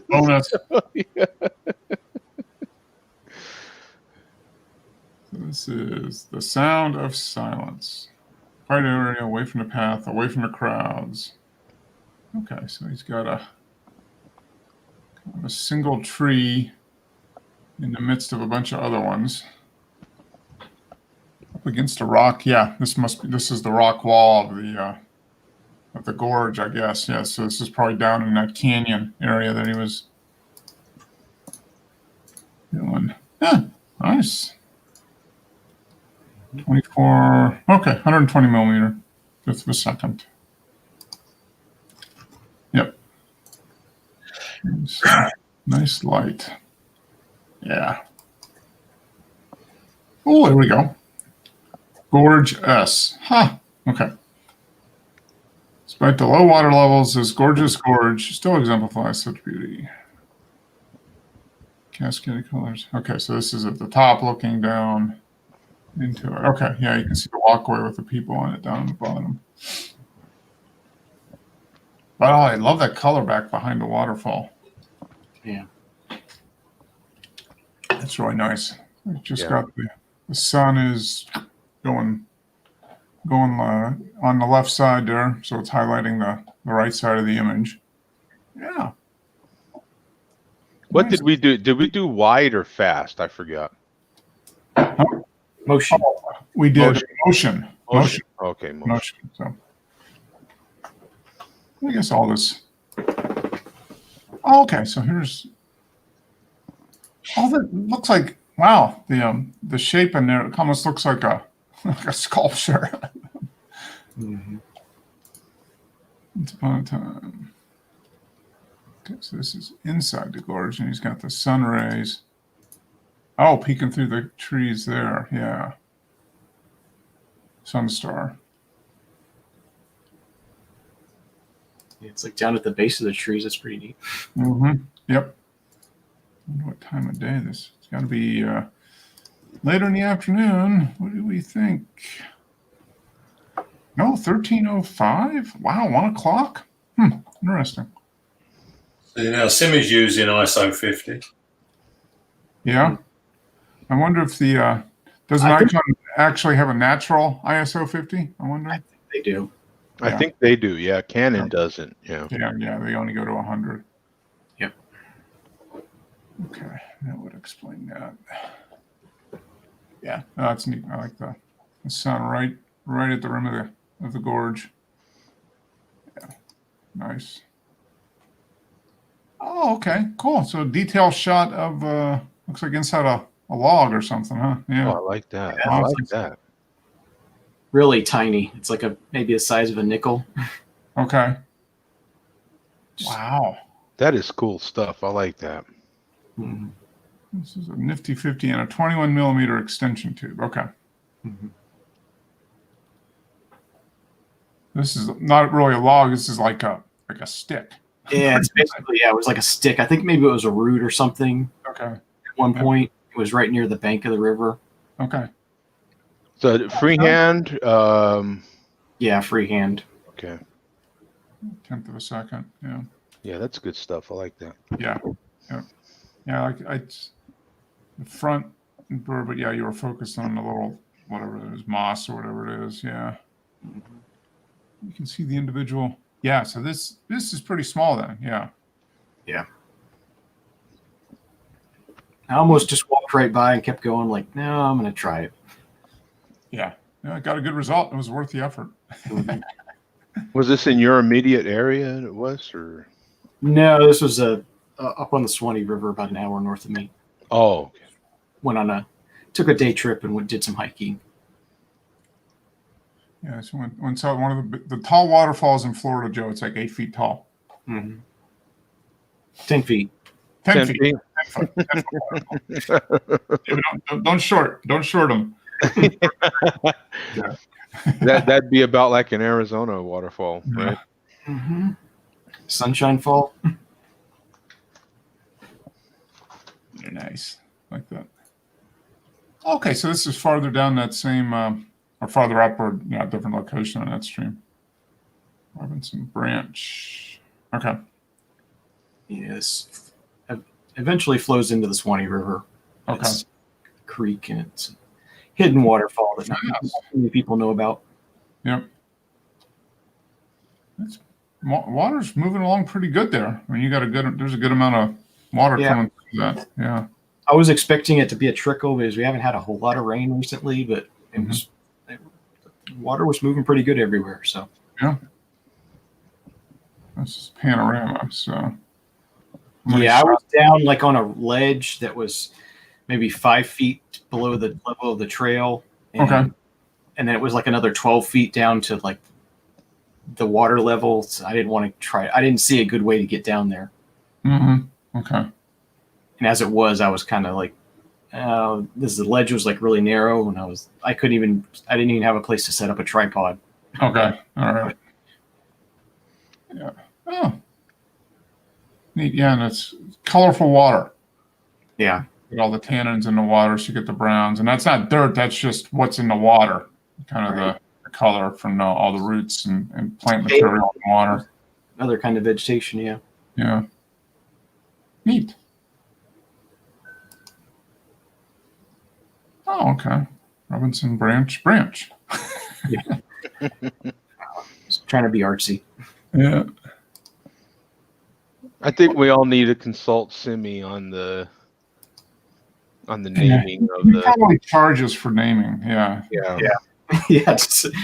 Bonus. Yeah. This is the sound of silence. Quiet area, away from the path, away from the crowds. Okay, so he's got a single tree in the midst of a bunch of other ones. Up against a rock. Yeah, this is the rock wall of the gorge, I guess. Yeah, so this is probably down in that canyon area that he was doing. Yeah, nice. 24, okay, 120 millimeter, fifth of a second. Yep. Nice light. Yeah. Oh, there we go. Gorge S. Huh. Okay. Despite the low water levels, this gorgeous gorge still exemplifies such beauty. Cascading colors. Okay, so this is at the top looking down into it. Okay, yeah, you can see the walkway with the people on it down at the bottom. But I love that color back behind the waterfall. Yeah. That's really nice. It just got the sun is going on the left side there, so it's highlighting the right side of the image. Yeah. What did we do? Did we do wide or fast? I forgot. Motion. We did motion. Okay, motion. So I guess all this. Oh, okay, so here's all that looks like. Wow, the shape in there almost looks like a sculpture. Mm-hmm. Once upon a time. Okay, so this is inside the gorge, and he's got the sun rays. Oh, peeking through the trees there. Yeah. Sunstar. It's like down at the base of the trees. It's pretty neat. Mm-hmm. Yep. I wonder what time of day this. It's got to be later in the afternoon. What do we think? No, 13:05. Wow, 1 o'clock. Interesting. So now Sim is using ISO 50. Yeah. I wonder if the does Nikon actually have a natural ISO 50? I wonder. I think they do. I think they do. Yeah, Canon doesn't. Yeah. Yeah. They only go to 100. Yep. Okay, that would explain that. Yeah, no, that's neat. I like the sun right at the rim of the gorge. Yeah. Nice. Oh, okay, cool. So detail shot of looks like inside a log or something, huh? Oh, Yeah. I like that. Yeah, I like awesome. that. Really tiny. It's like maybe the size of a nickel. Okay. Wow. That is cool stuff. I like that. Mhm. This is a nifty 50 and a 21 millimeter extension tube. Okay. Mhm. This is not really a log. This is like a stick. Yeah, it's basically it was like a stick. I think maybe it was a root or something. Okay. At one Yeah. point, it was right near the bank of the river. Okay. So freehand. Yeah, freehand. Okay. 1/10 of a second. Yeah. Yeah, that's good stuff. I like that. Yeah. Yeah. Yeah. The front, but yeah, you were focused on the little whatever it is, moss or whatever it is. Yeah. You can see the individual. Yeah. So this is pretty small then. Yeah. I almost just walked right by and kept going. Like, no, I'm gonna try it. Yeah. Yeah. Got a good result. It was worth the effort. Was this in your immediate area? It was, or No, this was up on the Swanee River, about an hour north of me. oh, okay. Took a day trip and did some hiking. Yeah. So when saw one of the tall waterfalls in Florida, Joe, it's like 8 feet tall. 10 feet. 10 feet. 10 foot. 10 foot. Yeah, don't short them. That'd be about like an Arizona waterfall, right? Sunshine Fall. They're nice, like that. Okay, so this is farther down that same, or farther up, or different location on that stream. Robinson Branch. Okay. Yes. Eventually flows into the Swanee River. Okay. It's a creek, and it's a hidden waterfall that not many people know about. Yep. Water's moving along pretty good there. I mean, there's a good amount of water coming through that. Yeah. I was expecting it to be a trickle because we haven't had a whole lot of rain recently, but water was moving pretty good everywhere. So yeah, this is panorama. So yeah, I was down like on a ledge that was maybe 5 feet below the level of the trail. And, okay. And then it was like another 12 feet down to like the water level. So I didn't want to try. I didn't see a good way to get down there. Mm-hmm. Okay. And as it was, I was kind of like, the ledge was like really narrow, and I didn't even have a place to set up a tripod. Okay. All right. Yeah. Oh. Neat. Yeah, and it's colorful water. Yeah. Get all the tannins in the water, so you get the browns, and that's not dirt. That's just what's in the water, kind of the color from all the roots and plant material in the water. Other kind of vegetation. Yeah. Yeah. Neat. Oh, okay. Robinson Branch. Yeah. Just trying to be artsy. Yeah. I think we all need to consult Simi on the naming of He the. probably charges for naming. Yeah. Yeah. Yeah.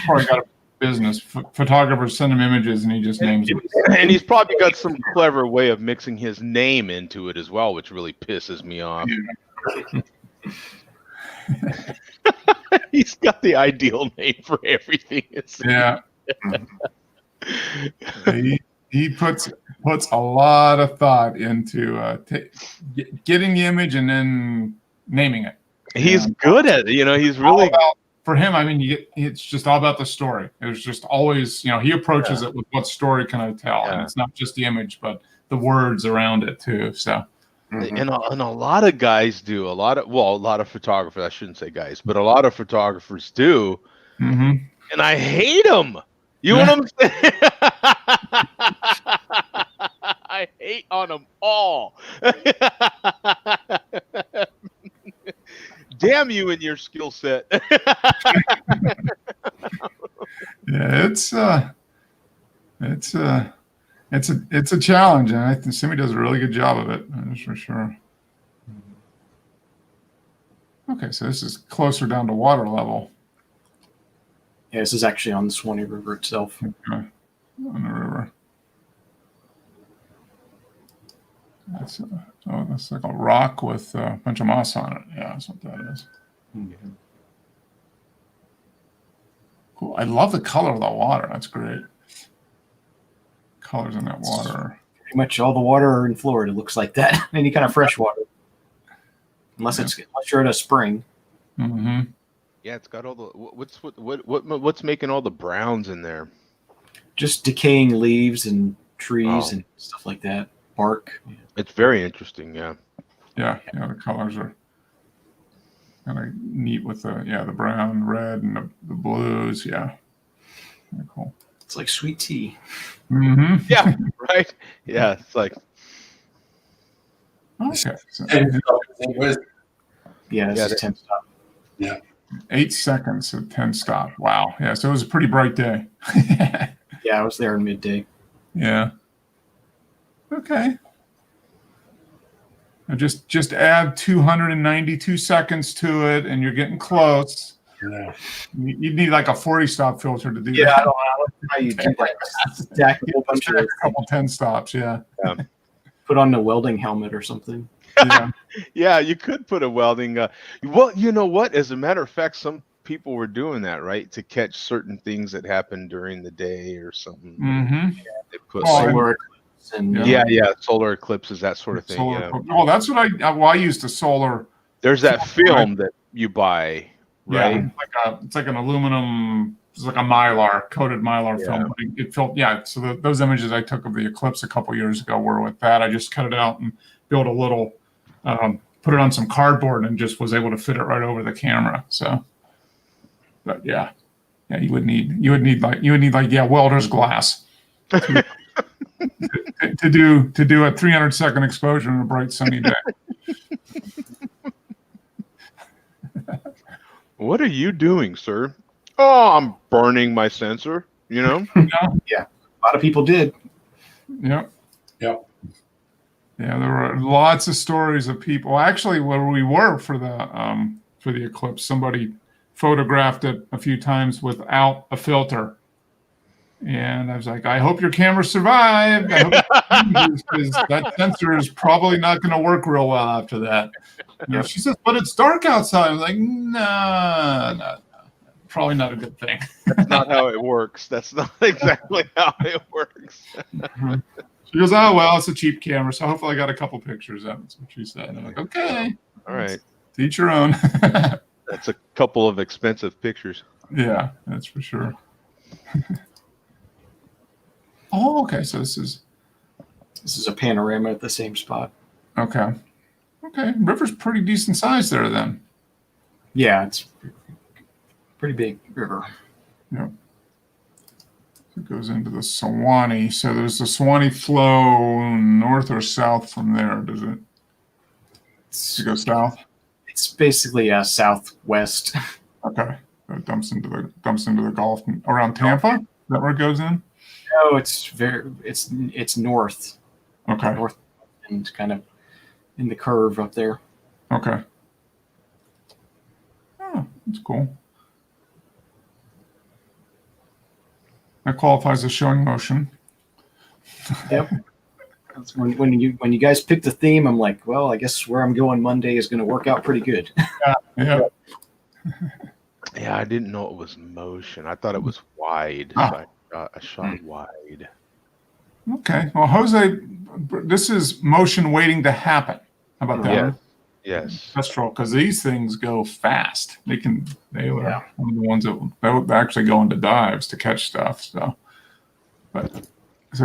Probably got a business. Photographers send him images and he just names them. And he's probably got some clever way of mixing his name into it as well, which really pisses me off. Yeah. He's got the ideal name for everything. Yeah. He puts a lot of thought into getting the image and then naming it. He's good at it. He's really for him. I mean, it's just all about the story. It's just always, he approaches it with what story can I tell, and it's not just the image, but the words around it too. So. And a lot of guys do. A lot of photographers. I shouldn't say guys, but a lot of photographers do. Mm-hmm. And I hate them. You know what I'm saying? I hate on them all. Damn you and your skill set. Yeah, it's a challenge, and I think Simi does a really good job of it. That's for sure. Okay, so this is closer down to water level. Yeah, this is actually on the Swanee River itself. Okay. On the river. That's like a rock with a bunch of moss on it. Yeah, that's what that is. Cool. I love the color of the water. That's great. Colors in that water. Pretty much all the water in Florida looks like that. Any kind of fresh water, unless you're in a spring. Mm-hmm. Yeah, it's got all the what's making all the browns in there? Just decaying leaves and trees and stuff like that. Bark. It's very interesting. Yeah. Yeah. The colors are kind of neat with the brown, red, and the blues. Yeah. Very cool. It's like sweet tea. Mm-hmm. Yeah. Right. Yeah. It's like. Okay. So, This is 10 stop. Yeah. 8 seconds of 10 stop. Wow. Yeah. So it was a pretty bright day. Yeah, I was there in midday. Yeah. Okay. Now just add 292 seconds to it, and you're getting close. Yeah. You'd need like a 40 stop filter to do Yeah, that. I don't know how you do that. Stack a whole bunch of A couple 10 stops. Yeah. put on a welding helmet or something. Yeah. Yeah, you could put a welding. Well, you know what? As a matter of fact, some people were doing that, right, to catch certain things that happened during the day or something. Mm-hmm. They put Solar eclipse and solar eclipses, that sort of thing. Solar. Yeah. Oh, that's what I used the solar. There's that film that you buy, right? Yeah, it's like an aluminum. It's like a mylar, coated mylar film. But it felt So those images I took of the eclipse a couple years ago were with that. I just cut it out and built a little, put it on some cardboard, and just was able to fit it right over the camera. So, but you would need like welder's glass to do a 300-second exposure in a bright sunny day. What are you doing, sir? Oh, I'm burning my sensor, you know? a lot of people did. Yep. Yep. Yeah, there were lots of stories of people. Actually, where we were for the eclipse, somebody photographed it a few times without a filter, and I was like, "I hope your camera survived. I hope because that sensor is probably not going to work real well after that." She says, "But it's dark outside." I'm like, "No, probably not a good thing." That's not how it works. That's not exactly how it works. She goes, "Oh, well, it's a cheap camera, so hopefully I got a couple pictures of it." That's what she said. And I'm like, "Okay. All right. To each your own." That's a couple of expensive pictures. Yeah, that's for sure. Oh, okay. So this is a panorama at the same spot. okay. Okay, river's pretty decent size there then. Yeah, it's pretty big river. Yep. It goes into the Suwannee. So there's the Suwannee flow north or south from there, does it? Does it go south? It's basically southwest. Okay. So it dumps into the Gulf around Tampa? Is that where it goes in? No, it's north. Okay. North and kind of in the curve up there. Okay. Oh, that's cool. That qualifies as showing motion. Yep. That's when you guys picked the theme, I'm like, well, I guess where I'm going Monday is going to work out pretty good. Yeah. Yeah, I didn't know it was motion. I thought it was wide. Ah. So I shot wide. Okay. Well, Jose, this is motion waiting to happen. How about that? Yeah. Yes. Kestrel, because these things go fast. They were one of the ones that actually go into dives to catch stuff. So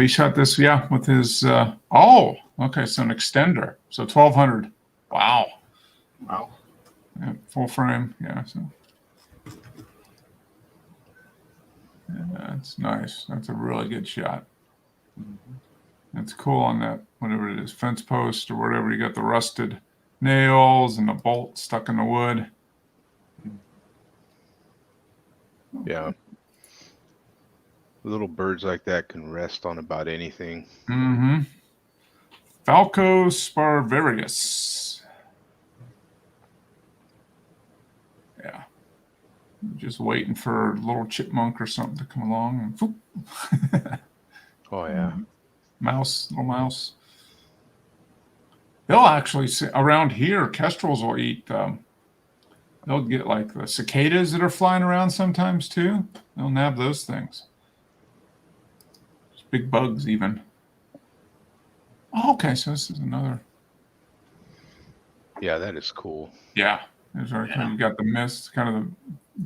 he shot this, with his okay, so an extender. So 1200. Wow. Yeah, full frame. Yeah, so that's nice. That's a really good shot. That's cool on that, whatever it is, fence post or whatever. You got the rusted nails and the bolt stuck in the wood. Yeah. Little birds like that can rest on about anything. Mm-hmm. Falco sparverius. Yeah. Just waiting for a little chipmunk or something to come along. And Oh, yeah. little mouse. they'll actually around here. Kestrels will eat. They'll get like the cicadas that are flying around sometimes too. They'll nab those things. Just big bugs even. Oh, okay, so this is another. Yeah, that is cool. Yeah, there's our, you got the mist, kind of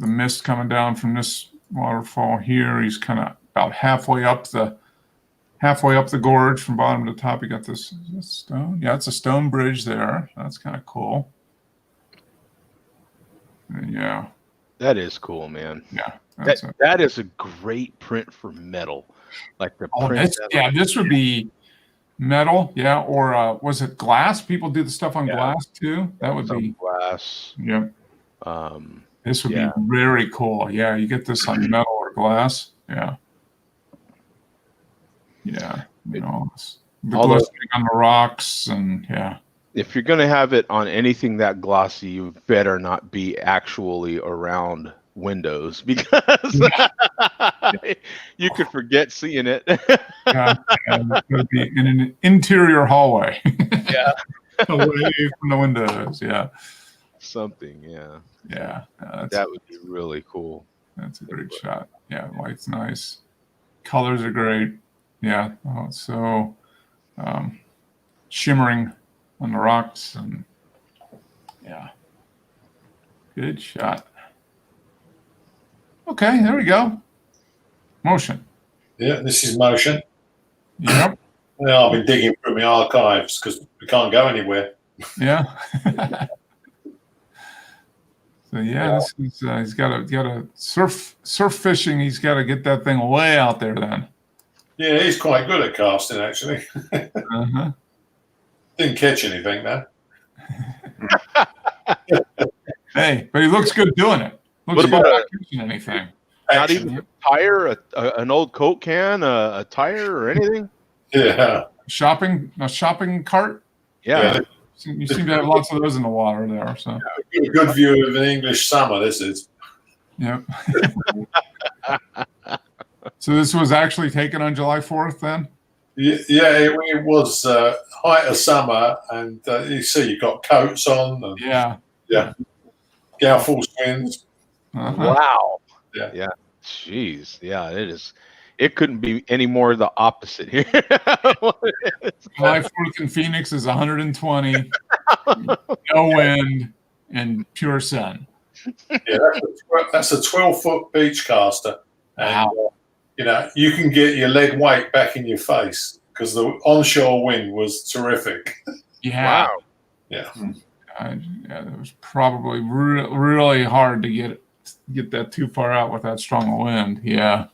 the mist coming down from this waterfall here. He's kind of about halfway up the gorge from bottom to top. You got this stone. Yeah, it's a stone bridge there. That's kind of cool. Yeah. That is cool, man. Yeah. That is a great print for metal. Like the print. This would be metal. Yeah. Or was it glass? People do the stuff on glass too. That would be glass. Yeah. This would be very cool. Yeah. You get this on metal or glass. Yeah. Yeah. You know, the glistening on the rocks and yeah. If you're going to have it on anything that glossy, you better not be actually around windows because you could forget seeing it. It could be in an interior hallway. Yeah. Away from the windows. Yeah. Something. Yeah. Yeah. That would be really cool. That's a great shot. Yeah. Light's nice. Colors are great. Yeah. Oh, it's so shimmering on the rocks and yeah. Good shot. Okay, there we go. Motion. Yeah, this is motion. Yep. Well, I've been digging through my archives because we can't go anywhere. Yeah. So yeah, this is he's got to surf fishing. He's got to get that thing way out there then. Yeah, he's quite good at casting actually. Uh-huh. Didn't catch anything though. Hey, but he looks good doing it. Looks good not catching anything. Not even a tire, an old Coke can, a tire or anything? Yeah. A shopping cart? Yeah. You seem to have lots of those in the water there. So A good view of an English summer, this is. Yep. So this was actually taken on July 4th then? Yeah, it was height of summer, and you see you've got coats on. And, yeah. Gale force winds. Uh-huh. Wow. Yeah. Jeez. Yeah, it is. It couldn't be any more the opposite here. July 4th in Phoenix is 120, no wind, and pure sun. Yeah, that's a 12-foot beach caster. And, Wow. You can get your leg weight back in your face because the onshore wind was terrific. Yeah. Wow. Yeah. It was probably really hard to get that too far out with that strong a wind. Yeah.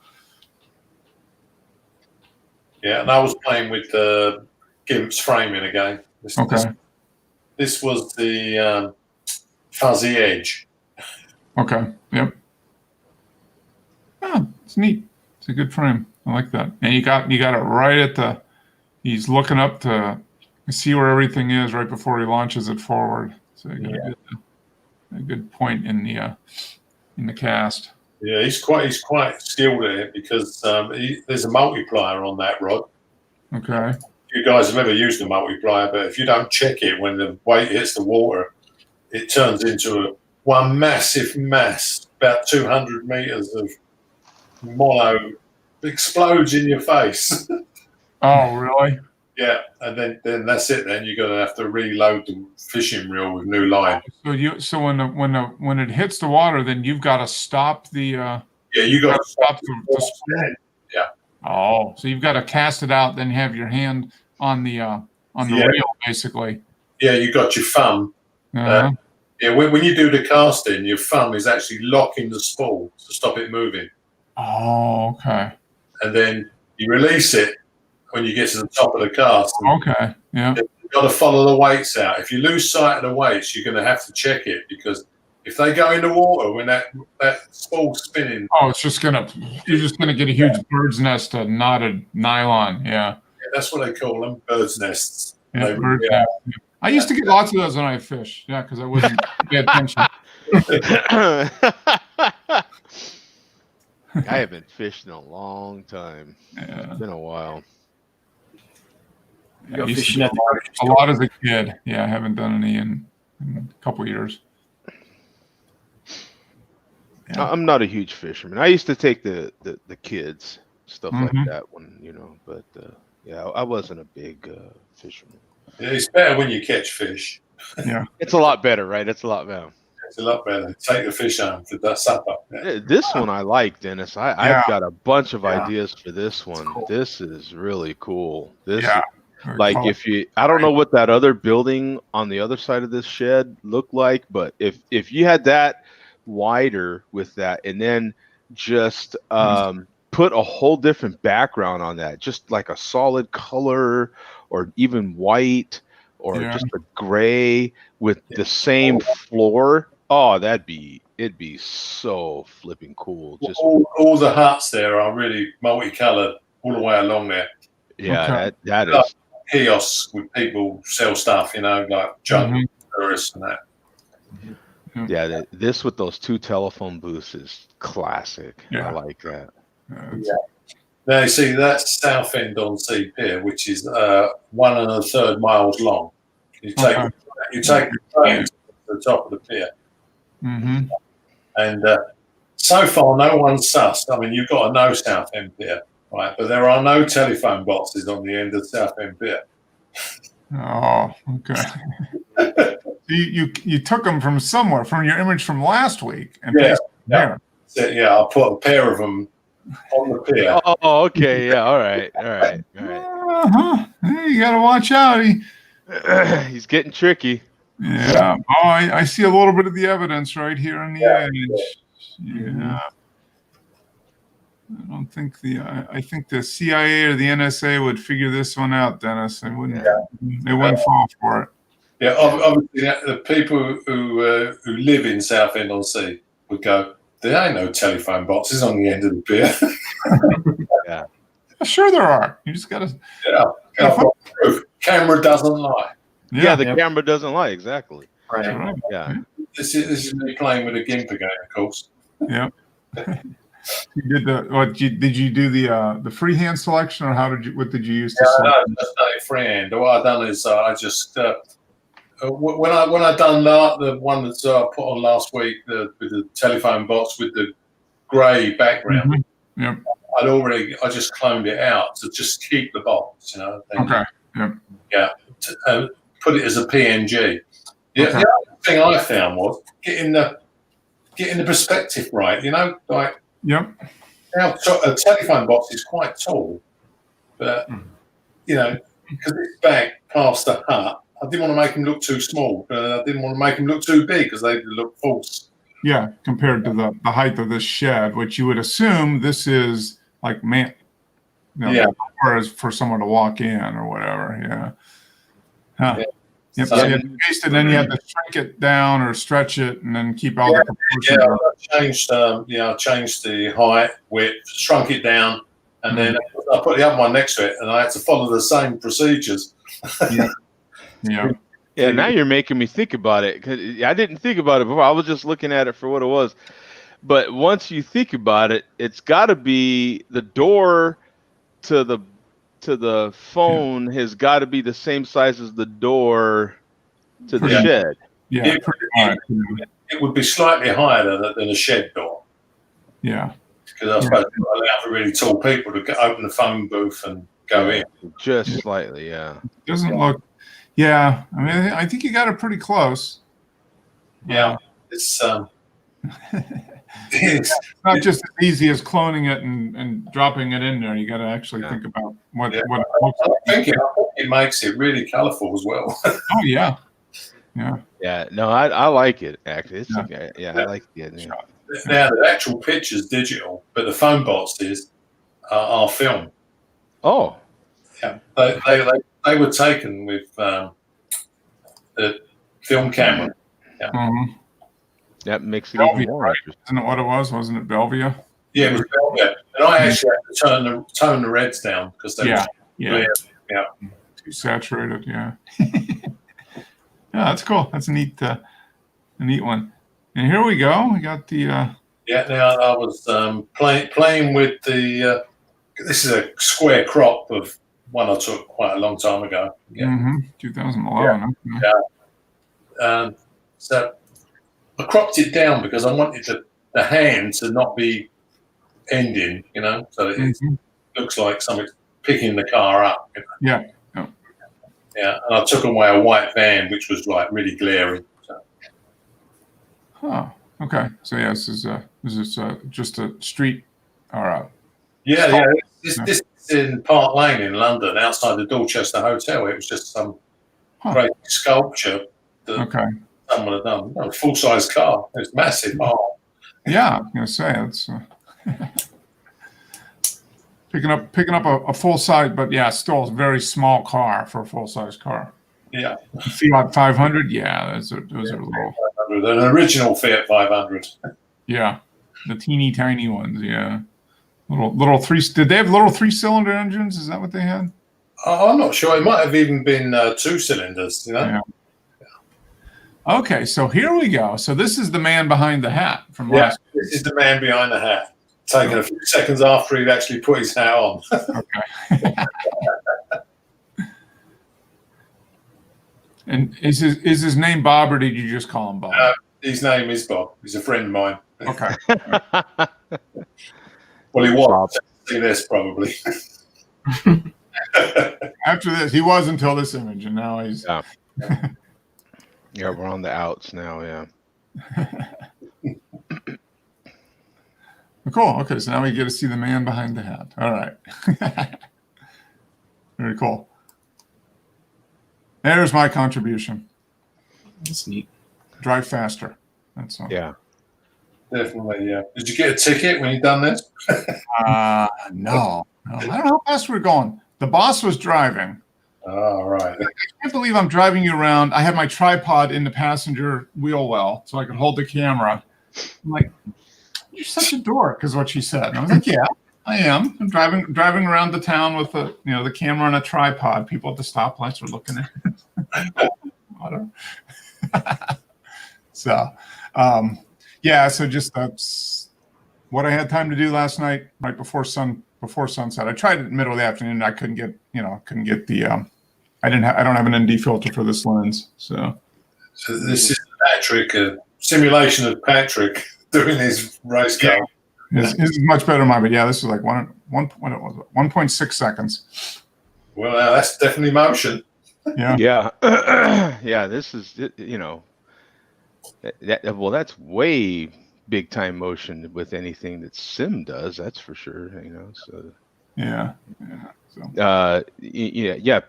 Yeah, and I was playing with the Gimp's framing again. This was the Fuzzy Edge. Okay. Yep. Oh, it's neat. It's a good frame. I like that. And you got it right at the. He's looking up to see where everything is right before he launches it forward. So you got a good point in the cast. Yeah, he's quite skilled at it because there's a multiplier on that rod. Okay. You guys have never used a multiplier, but if you don't check it when the weight hits the water, it turns into one massive mass, about 200 meters of mono, explodes in your face. Oh, really? Yeah, and then that's it. Then you're gonna have to reload the fishing reel with new line. So when it hits the water, then you've got to stop the. Yeah, you got to stop the spool. Yeah. Oh, so you've got to cast it out, then have your hand on the reel, basically. Yeah, you got your thumb. Uh-huh. When you do the casting, your thumb is actually locking the spool to stop it moving. Oh, okay. And then you release it when you get to the top of the cast. Okay. Yeah. You've got to follow the weights out. If you lose sight of the weights, you're going to have to check it because if they go in the water when that spool's spinning. Oh, you're just gonna get a huge bird's nest of knotted nylon. Yeah. That's what they call them, bird's nests. Yeah, bird's nest. I used to get lots of those when I fish. Yeah, because I wouldn't pay attention. I haven't fished in a long time. Yeah. It's been a while. You go I used to fishing do at the grocery a store. lot as a kid. Yeah, I haven't done any in a couple years. Yeah. I'm not a huge fisherman. I used to take the kids, stuff like Mhm. that when, but yeah, I wasn't a big fisherman. It's better when you catch fish. Yeah. It's a lot better, right? It's a lot better. It's a lot better. Take the fish home for that supper. Yeah. This one I like, Dennis. Yeah. I've got a bunch of Yeah. ideas for this one. cool. This is really cool. This Yeah. is, like I don't know what that other building on the other side of this shed looked like, but if you had that wider with that, and then just put a whole different background on that, just like a solid color or even white or Yeah. just a gray with the same floor. Oh, it'd be so flipping cool. Just All the huts there are really multicolored all the way along there. yeah, Okay. that is Kiosks with people sell stuff, like junk Mhm. tourists and that. yeah. This with those 2 telephone booths is classic. Yeah. I like that. It's- Now you see that's Southend-on-Sea Pier, which is 1 1/3 miles long. You take Okay. the train to the top of the pier, Mhm. and so far no one's sussed. I mean, you've got to know Southend Pier, right? But there are no telephone boxes on the end of Southend Pier. Oh, okay. You took them from somewhere, from your image from last week, and Yeah, pasted them here. So, yeah, I'll put a pair of them on the pier. Oh, okay. Yeah. All right. Uh-huh. Hey, you gotta watch out. He's getting tricky. Yeah. Oh, I see a little bit of the evidence right here on the Yeah. edge. Yeah. I don't think I think the CIA or the NSA would figure this one out, Dennis. They wouldn't fall for it. Yeah, obviously the people who live in Southend-on-Sea would go, there ain't no telephone boxes on the end of the pier. Yeah, sure there are. You just gotta. Camera doesn't lie. Yeah, the camera doesn't lie. Exactly. Right. Yeah. This is me playing with a GIMP again, of course. Yeah. You did did you do the freehand selection, or what did you use to select? No, just done it freehand. What I've done is I just when I done the one that's put on last week, with the telephone box with the grey background. Mm-hmm. Yep. I just cloned it out to just keep the box, and Okay. Yep. yeah, put it as a PNG. Yeah, Okay. the other thing I found was getting the perspective right. Like Yep. now a telephone box is quite tall, but because it's back past the hut, I didn't want to make them look too small, but I didn't want to make them look too big because they look false. Yeah, compared to the height of this shed, which you would assume this is like the door is for someone to walk in or whatever. Yeah. Huh. Yeah. Yep. So- So you had to paste it, then you had to shrink it down or stretch it, and then keep all the proportions. Yeah, I changed the height, width, shrunk it down, and then I put the other one next to it, and I had to follow the same procedures. Yeah. Yeah, now you're making me think about it. 'Cause I didn't think about it before. I was just looking at it for what it was. But once you think about it, it's got to be the door to the phone has got to be the same size as the door to the Yeah. shed. Yeah. It- Pretty high. It would be slightly higher than a shed door, Yeah. because I suppose it would allow for really tall people to open the phone booth and go in. Just slightly, yeah. Doesn't look. Yeah. I mean, I think you got it pretty close. Yeah, it's it's Not just as easy as cloning it and dropping it in there. You got to actually think about what it looks I like. think it makes it really colourful as well. Oh yeah. Yeah. Yeah, no, I like it actually. It's Yeah. I like the idea. Now the actual picture's digital, but the phone boxes are film. Oh, Yeah, they were taken with the film camera. Mhm. that makes it Bellevue, even more right? interesting. Isn't it what it was? Wasn't it Bellevue? Yeah, it was film. Yeah, and I actually had to tone the reds down because they Yeah. were Yeah. yeah. Too saturated. Yeah. Yeah, that's cool. That's a neat one. And here we go. We got the. Yeah. Now I was playing with the. This is a square crop of one I took quite a long time ago. Yeah. Mm-hmm. 2011. Okay. Yeah. So I cropped it down because I wanted the hand to not be ending, so it Mhm. looks like something's picking the car up. Yeah. Yeah, and I took away a white van, which was like really glaring. So. Huh. Okay. So yeah, this is just a street. All right. Yeah. This is in Park Lane in London, outside the Dorchester Hotel. It was just some great sculpture that Okay. someone had done. A full-size car. It was massive. Oh. Yeah, I was gonna say it's picking up a full size, but yeah, still a very small car for a full size car. Yeah. Fiat 500. Yeah, those are little. An original Fiat 500. Yeah, the teeny tiny ones. Yeah, little three. Did they have little 3-cylinder engines? Is that what they had? I'm not sure. It might have even been 2 cylinders. Yeah. Okay, so here we go. So this is the man behind the hat from last. This is the man behind the hat. Taken a few seconds after he'd actually put his hat on. Okay. And is his name Bob, or did you just call him Bob? His name is Bob. He's a friend of mine. Okay. Well, he was. See this probably. After this, he was until this image, and now he's. Yeah. Yeah, we're on the outs now. Yeah. Cool. Okay, so now we get to see the man behind the hat. All right. Very cool. There's my contribution. That's neat. Drive faster. That's all. Yeah. Definitely, yeah. Did you get a ticket when you done this? No. I don't know how fast we're going. The boss was driving. Oh, right. I can't believe I'm driving you around. I had my tripod in the passenger wheel well, so I could hold the camera. I'm like, you're such a dork, is what she said. And I was like, yeah, I am. I'm driving around the town with the camera on a tripod. People at the stoplights are looking at it. Whatever. So, so just that's what I had time to do last night, right before sunset. I tried it in the middle of the afternoon. I couldn't get the. I don't have an ND filter for this lens, so this is Patrick, a simulation of Patrick doing his race car. This is much better than mine, but yeah, this is like 1.6 seconds. Well, that's definitely motion. Yeah. Yeah. Yeah. This is that's way big time motion with anything that sim does. That's for sure. So. Yeah. So.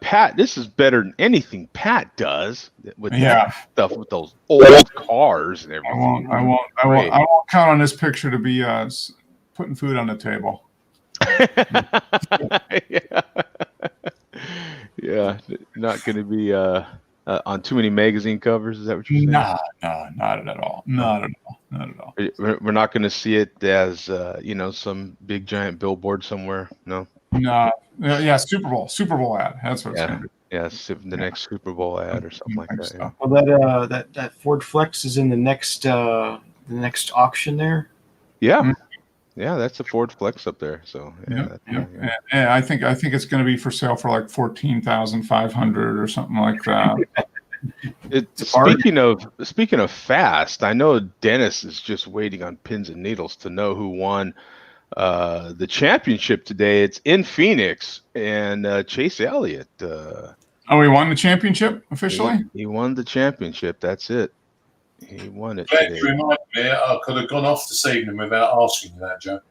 Pat, this is better than anything Pat does with stuff with those old cars and everything. I won't count on this picture to be putting food on the table. Yeah, not going to be on too many magazine covers. Is that what you're saying? No, not at all. Not at all. We're not going to see it as some big giant billboard somewhere. No. No. Yeah, Super Bowl ad. That's what it's going to be. Yeah, the next Super Bowl ad or something like that. Yeah. Well, that Ford Flex is in the next auction there. Yeah. Mm-hmm. Yeah, that's a Ford Flex up there. So yeah. I think it's going to be for sale for like $14,500 or something like that. Speaking of fast, I know Dennis is just waiting on pins and needles to know who won the championship today. It's in Phoenix, and Chase Elliott. He won the championship officially? He won the championship. That's it. He won it. Glad you reminded me. I could have gone off this evening without asking you that, Joe.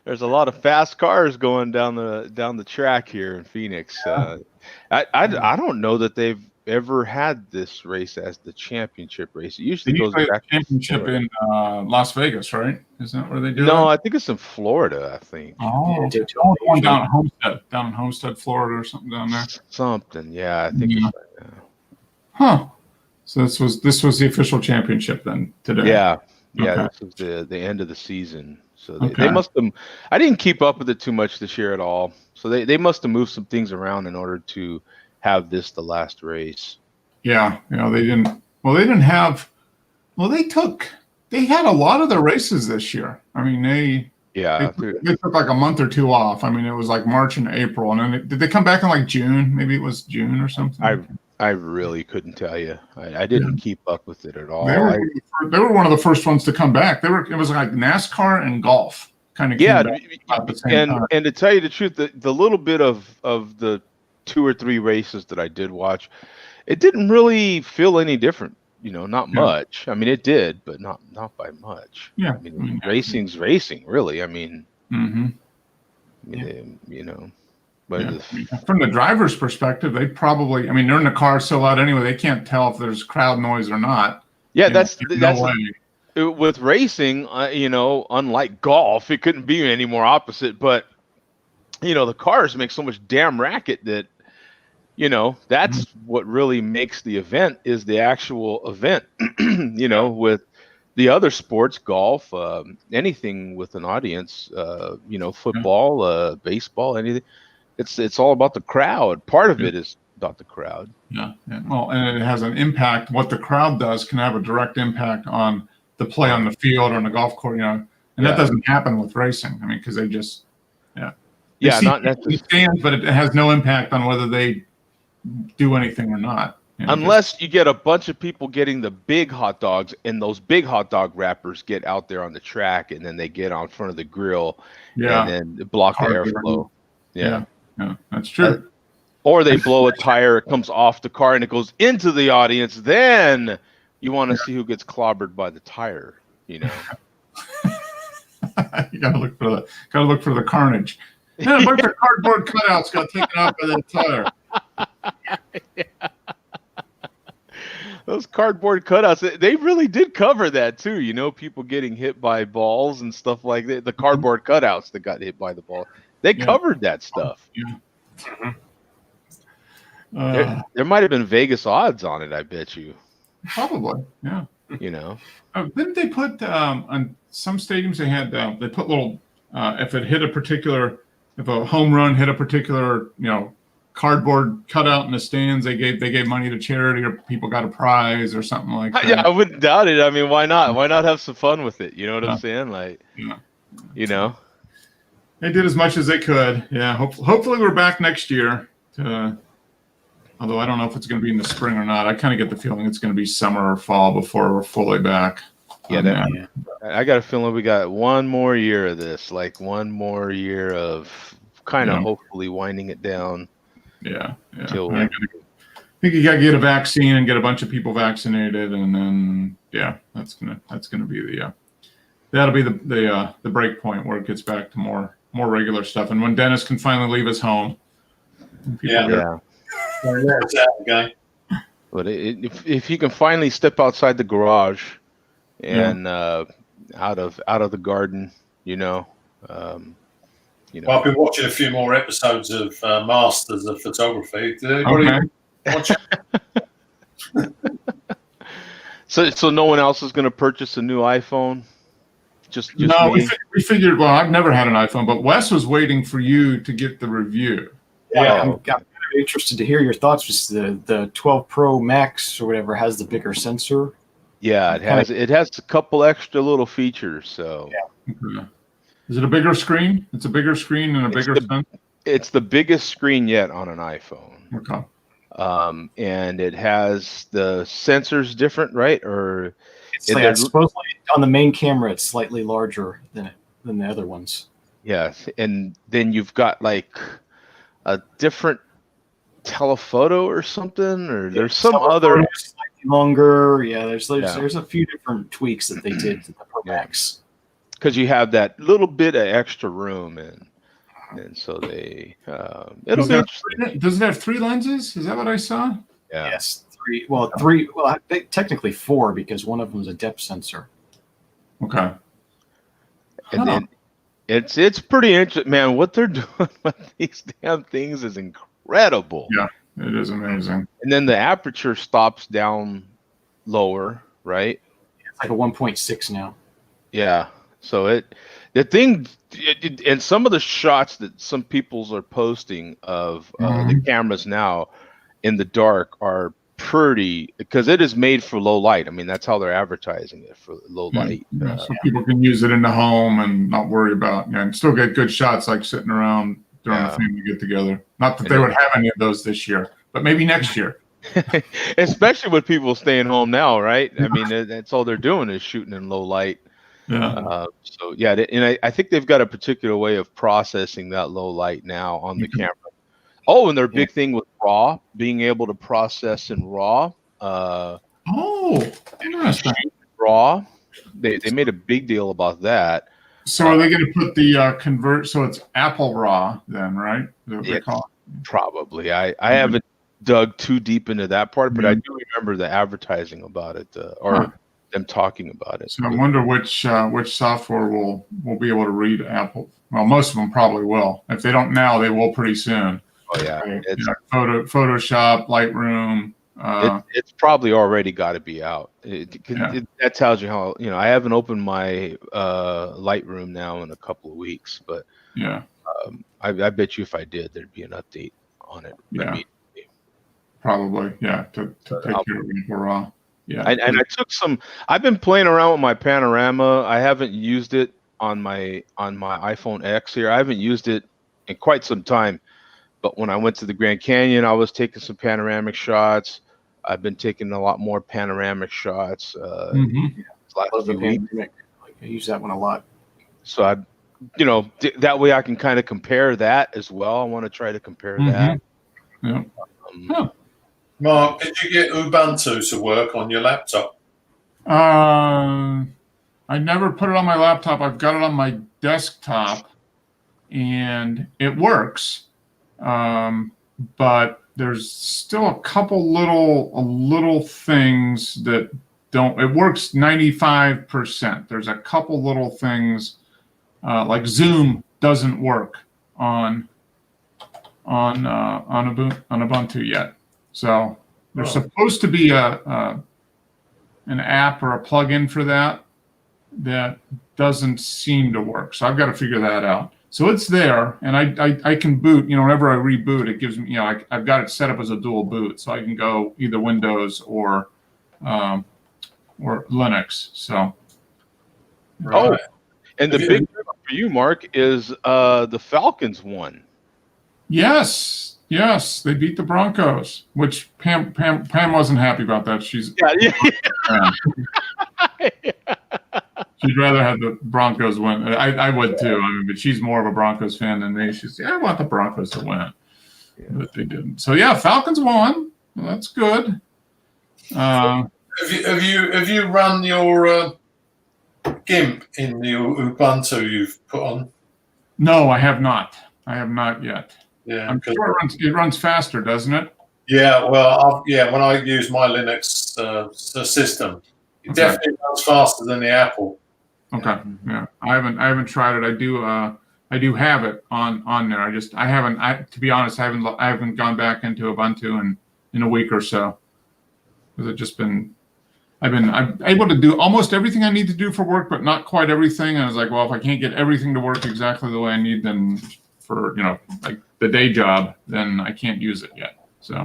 There's a lot of fast cars going down the track here in Phoenix. I don't know that they've ever had this race as the championship race. It usually goes back to championship in Las Vegas, right? Isn't that where they do it? No, I think it's in Florida, I think. Oh, one down in Homestead, Florida or something down there. Something, yeah. I think it's Huh. So this was the official championship then today. Yeah. Okay. This was the end of the season. So they must have. I didn't keep up with it too much this year at all. So they must have moved some things around in order to have this the last race. Yeah, they didn't. Well, they didn't have. Well, they had a lot of the races this year. I mean, Yeah, They took like a month or two off. I mean, it was like March and April, and then did they come back in like June? Maybe it was June or something. I really couldn't tell you. I didn't keep up with it at all. They were one of the first ones to come back. It was like NASCAR and golf kind of Yeah, came back at the same time. and to tell you the truth, the little bit of the 2 or 3 races that I did watch, it didn't really feel any different. Not much. I mean, it did, but not by much. Yeah, I mean, racing's racing, really. I mean, but from the driver's perspective, they probably, I mean, they're in the car so loud anyway, they can't tell if there's crowd noise or not. Yeah, There's that's no way. with racing. Unlike golf, it couldn't be any more opposite. But the cars make so much damn racket that that's what really makes the event is the actual event. With the other sports, golf, anything with an audience, football, baseball, anything. It's all about the crowd. Part of it is about the crowd. Yeah. Well, and it has an impact. What the crowd does can have a direct impact on the play on the field or on the golf course. And that doesn't happen with racing. I mean, because they just, not stands, but it has no impact on whether they do anything or not. Unless you get a bunch of people getting the big hot dogs, and those big hot dog wrappers get out there on the track, and then they get on front of the grill, and then block the airflow. Yeah, that's true. Or they blow a tire, it comes off the car, and it goes into the audience. Then you want to see who gets clobbered by the tire. You gotta look for the carnage. Man, a bunch of cardboard cutouts got taken out by that tire. Those cardboard cutouts, they really did cover that too. People getting hit by balls and stuff like that. The cardboard cutouts that got hit by the ball, they covered that stuff. Yeah. There might have been Vegas odds on it, I bet you. Probably, yeah. Didn't they put on some stadiums they put little if it hit if a home run hit a particular cardboard cutout in the stands, they gave money to charity, or people got a prize or something like that. Yeah, I wouldn't doubt it. I mean, why not? Why not have some fun with it? You know what I'm saying? Like, they did as much as they could. Yeah, hopefully we're back next year. Although I don't know if it's going to be in the spring or not. I kind of get the feeling it's going to be summer or fall before we're fully back. I got a feeling we got one more year of this, like one more year of kind of hopefully winding it down. Yeah. I think you got to get a vaccine and get a bunch of people vaccinated, and then that's gonna be that'll be the break point where it gets back to more regular stuff. And when Dennis can finally leave his home, But if you can finally step outside the garage and out of the garden, I've been watching a few more episodes of Masters of Photography. Did anybody watch it? So no one else is going to purchase a new iPhone? Just no, me? we figured. Well, I've never had an iPhone, but Wes was waiting for you to get the review. Yeah, I'm kind of interested to hear your thoughts. Just the 12 Pro Max or whatever has the bigger sensor. Yeah, it has a couple extra little features. So Okay. Is it a bigger screen? It's a bigger screen and a bigger sensor. It's the biggest screen yet on an iPhone. Okay. And it has the sensors different, right? Or it's supposedly on the main camera, it's slightly larger than the other ones. Yeah, and then you've got like a different telephoto or something, or there's some other slightly longer. Yeah, there's a few different tweaks that they did to the Pro Max. Because you have that little bit of extra room, and so they it'll be interesting. Does it have 3 lenses? Is that what I saw? Yeah. Yes, 3. Well, 3. Well, technically 4 because one of them is a depth sensor. Okay. And then it's pretty interesting, man. What they're doing with these damn things is incredible. Yeah, it is amazing. And then the aperture stops down lower, right? It's like a 1.6 now. Yeah. So and some of the shots that some peoples are posting of the cameras now in the dark are pretty, because it is made for low light. I mean, that's how they're advertising it, for low light. So people can use it in the home and not worry about, and still get good shots like sitting around during a family get together. Not that they would have any of those this year, but maybe next year. Especially with people staying home now, right? I mean, that's all they're doing is shooting in low light. Yeah. So yeah, and I think they've got a particular way of processing that low light now on the camera. Oh, and their big thing with RAW, being able to process in RAW. Interesting. RAW. They made a big deal about that. So are they going to put the convert? So it's Apple RAW then, right? Is that what they call it? Probably. I haven't dug too deep into that part, but I do remember the advertising about it, or them talking about it. So I wonder which software will be able to read Apple. Well, most of them probably will. If they don't now, they will pretty soon. Oh yeah, Photoshop, Lightroom. It's probably already got to be out. That tells you how, I haven't opened my Lightroom now in a couple of weeks, but I bet you if I did, there'd be an update on it. Yeah, probably. Yeah, to take care of Apple RAW. Yeah, and I took some. I've been playing around with my Panorama. I haven't used it on my iPhone X here. I haven't used it in quite some time. But when I went to the Grand Canyon, I was taking some panoramic shots. I've been taking a lot more panoramic shots. I use that one a lot. So that way I can kind of compare that as well. I want to try to compare that. Yeah. Mark, did you get Ubuntu to work on your laptop? I never put it on my laptop. I've got it on my desktop, and it works. But there's still a couple little things that don't. It works 95%. There's a couple little things like Zoom doesn't work on Ubuntu yet. So there's supposed to be an app or a plugin for that doesn't seem to work. So I've got to figure that out. So it's there, and I can boot. Whenever I reboot, it gives me. I've got it set up as a dual boot, so I can go either Windows or Linux. So. Oh, and the big thing for you, Mark, is the Falcons won. Yes, they beat the Broncos, which Pam wasn't happy about that. She's she'd rather have the Broncos win. I would too. But she's more of a Broncos fan than me. She's I want the Broncos to win, but they didn't. So yeah, Falcons won. Well, that's good. Have you run your GIMP in the Ubuntu you've put on? No, I have not. I have not yet. Yeah, I'm sure it runs faster, doesn't it? Yeah, well, when I use my Linux system, it definitely runs faster than the Apple. Okay, yeah, I haven't tried it. I do have it on there. I haven't. To be honest, I haven't gone back into Ubuntu in a week or so, because I've been able to do almost everything I need to do for work, but not quite everything. And I was like, well, if I can't get everything to work exactly the way I need, then for like the day job, then I can't use it yet. So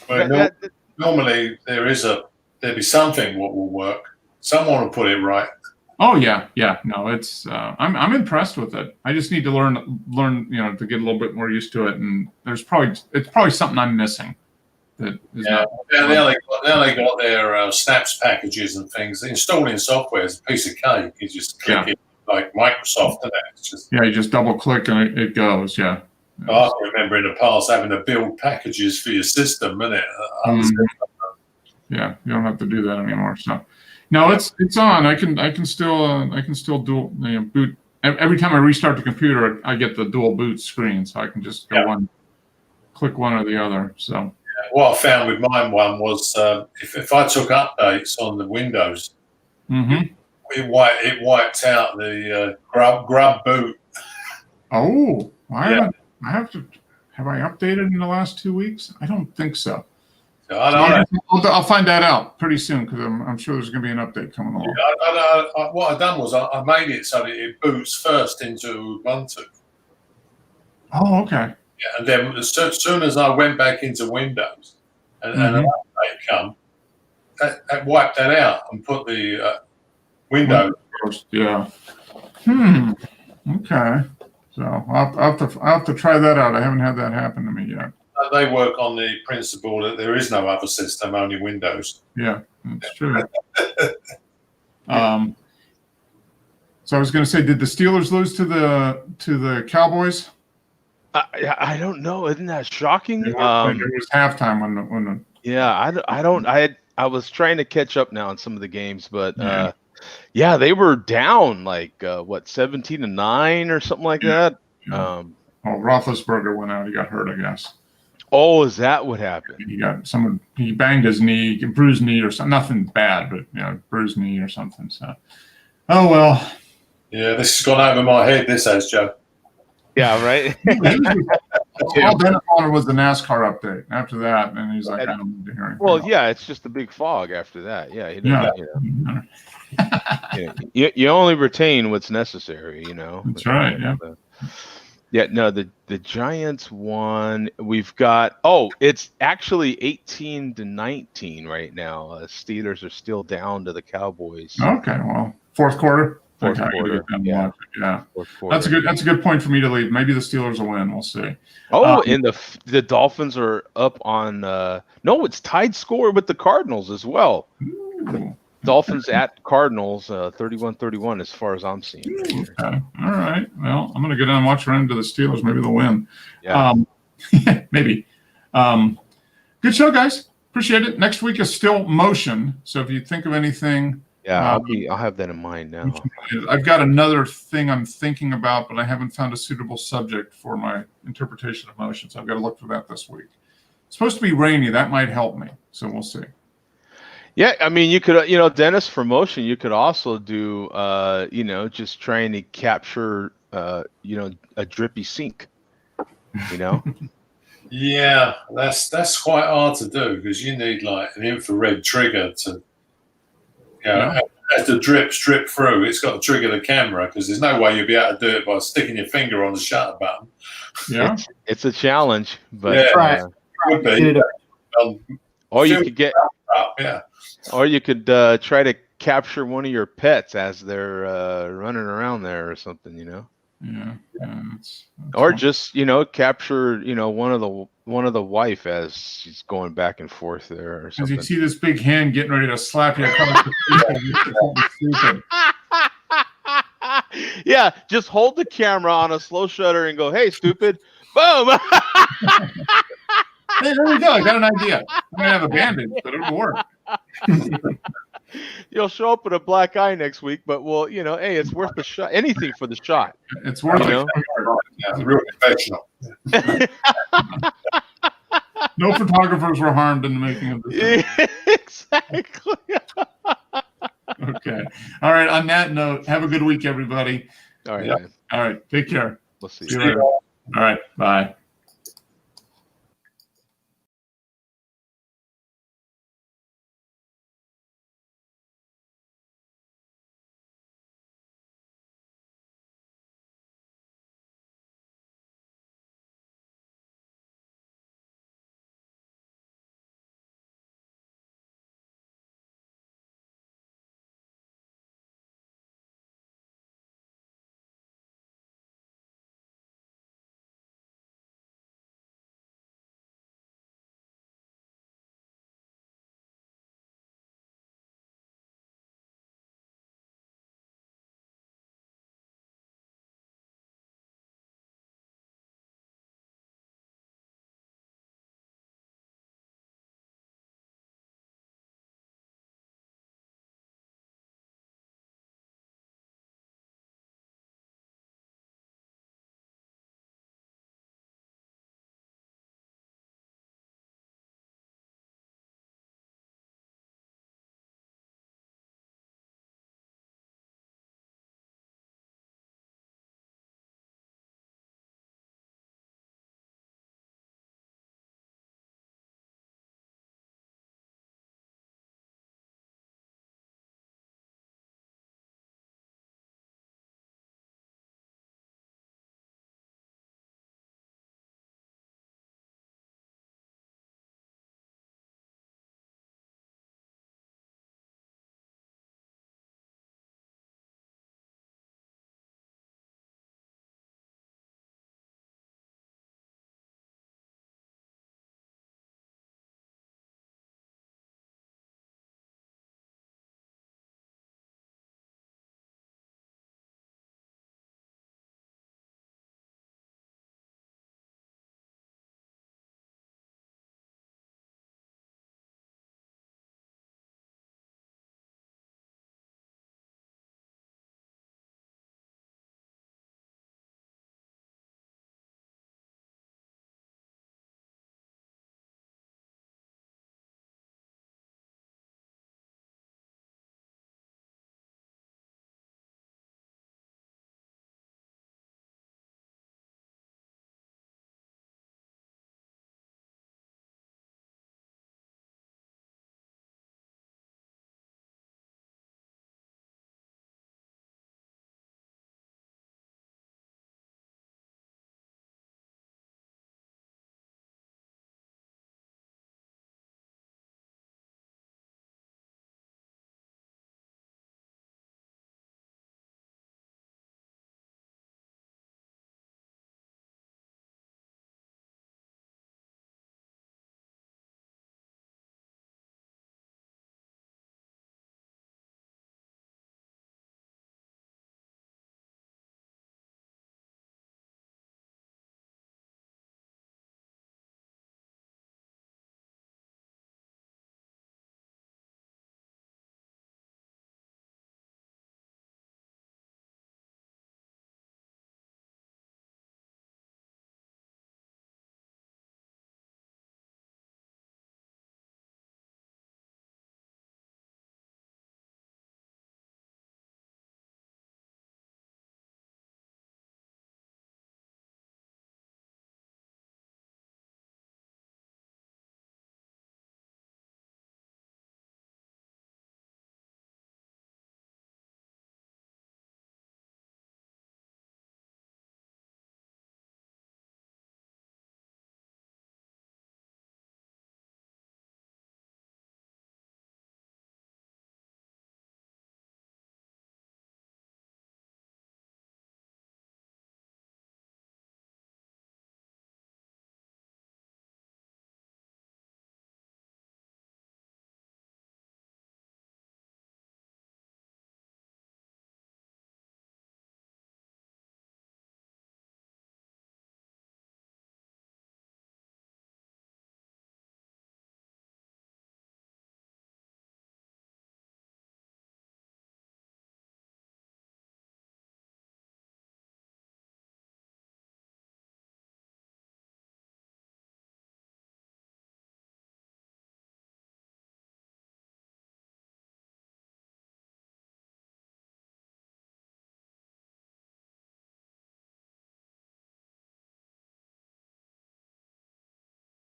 Well, normally there'd be something what will work. Someone will put it right. Oh yeah. No, it's I'm impressed with it. I just need to learn to get a little bit more used to it. And it's probably something I'm missing. That is now they got their snaps packages and things. Installing software is a piece of cake. You just click it like Microsoft, and it's just you just double click and it goes. Yeah. I remember in the past having to build packages for your system, innit? Yeah, you don't have to do that anymore. So, no, it's on. I can still dual boot. Every time I restart the computer, I get the dual boot screen, so I can just go click one or the other. So. What I found with mine was if I took updates on the Windows, it wiped out the grub boot. Oh, have I updated in the last 2 weeks? I don't think so. I'll find that out pretty soon, because I'm sure there's going to be an update coming along. What I've done was I made it so that it boots first into Ubuntu. Oh, okay. Yeah, and then as soon as I went back into Windows, and an update come, that wiped that out and put the window. Yeah. Okay. So I'll have to try that out. I haven't had that happen to me yet. They work on the principle that there is no other system, only Windows. Yeah, that's true. So I was going to say, did the Steelers lose to the Cowboys? I don't know. Isn't that shocking? It was halftime when the I was trying to catch up now on some of the games, but yeah, they were down like 17-9 or something like that. Well, Roethlisberger went out. He got hurt, I guess. Oh, is that what happened? He banged his knee, bruised knee or something. Nothing bad, but bruised knee or something. So, oh well. Yeah, this has gone over my head. This has, Joe. Yeah, right. All Dennis wanted was the NASCAR update. After that, and he's like, I don't need to hear anything. Well, yeah, it's just a big fog after that. Yeah, you only retain what's necessary. That's right. Yeah. Yeah, no, the Giants won. We've got it's actually 18-19 right now. Steelers are still down to the Cowboys. Okay, well, fourth quarter. Fourth quarter. Yeah. Fourth quarter. That's a good point for me to leave. Maybe the Steelers will win. We'll see. And the Dolphins are up on it's tied score with the Cardinals as well. Ooh. Dolphins at Cardinals 31-31 as far as I'm seeing. Okay. All right. Well, I'm going to go down and watch around to the Steelers. Maybe they'll win. Yeah. Maybe. Good show, guys. Appreciate it. Next week is still motion. So if you think of anything. Yeah, I'll have that in mind now. I've got another thing I'm thinking about, but I haven't found a suitable subject for my interpretation of motion. So I've got to look for that this week. It's supposed to be rainy. That might help me. So we'll see. Yeah, I mean, you could, Dennis, for motion, you could also do, just trying to capture, a drippy sink, Yeah, that's quite hard to do because you need like an infrared trigger to, as the drips drip through, it's got to trigger the camera because there's no way you'll be able to do it by sticking your finger on the shutter button. Yeah, it's a challenge, but it would be. Or you could get. Yeah. Or you could try to capture one of your pets as they're running around there or something, Yeah. That's or fun. just capture one of the wife as she's going back and forth there or As something. you see this big hand getting ready to slap you across the face. Yeah, just hold the camera on a slow shutter and go, "Hey, stupid!" Boom. Hey, there we go. I got an idea. I might have a bandage, but it'll work. You'll show up with a black eye next week, but hey, it's worth the shot. Anything for the shot. It's worth it. Yeah, real professional. No photographers were harmed in the making of this. Exactly. Okay. All right. On that note, have a good week, everybody. All right, Yeah. man. All right. Take care. We'll see See you you. later. All right. Bye.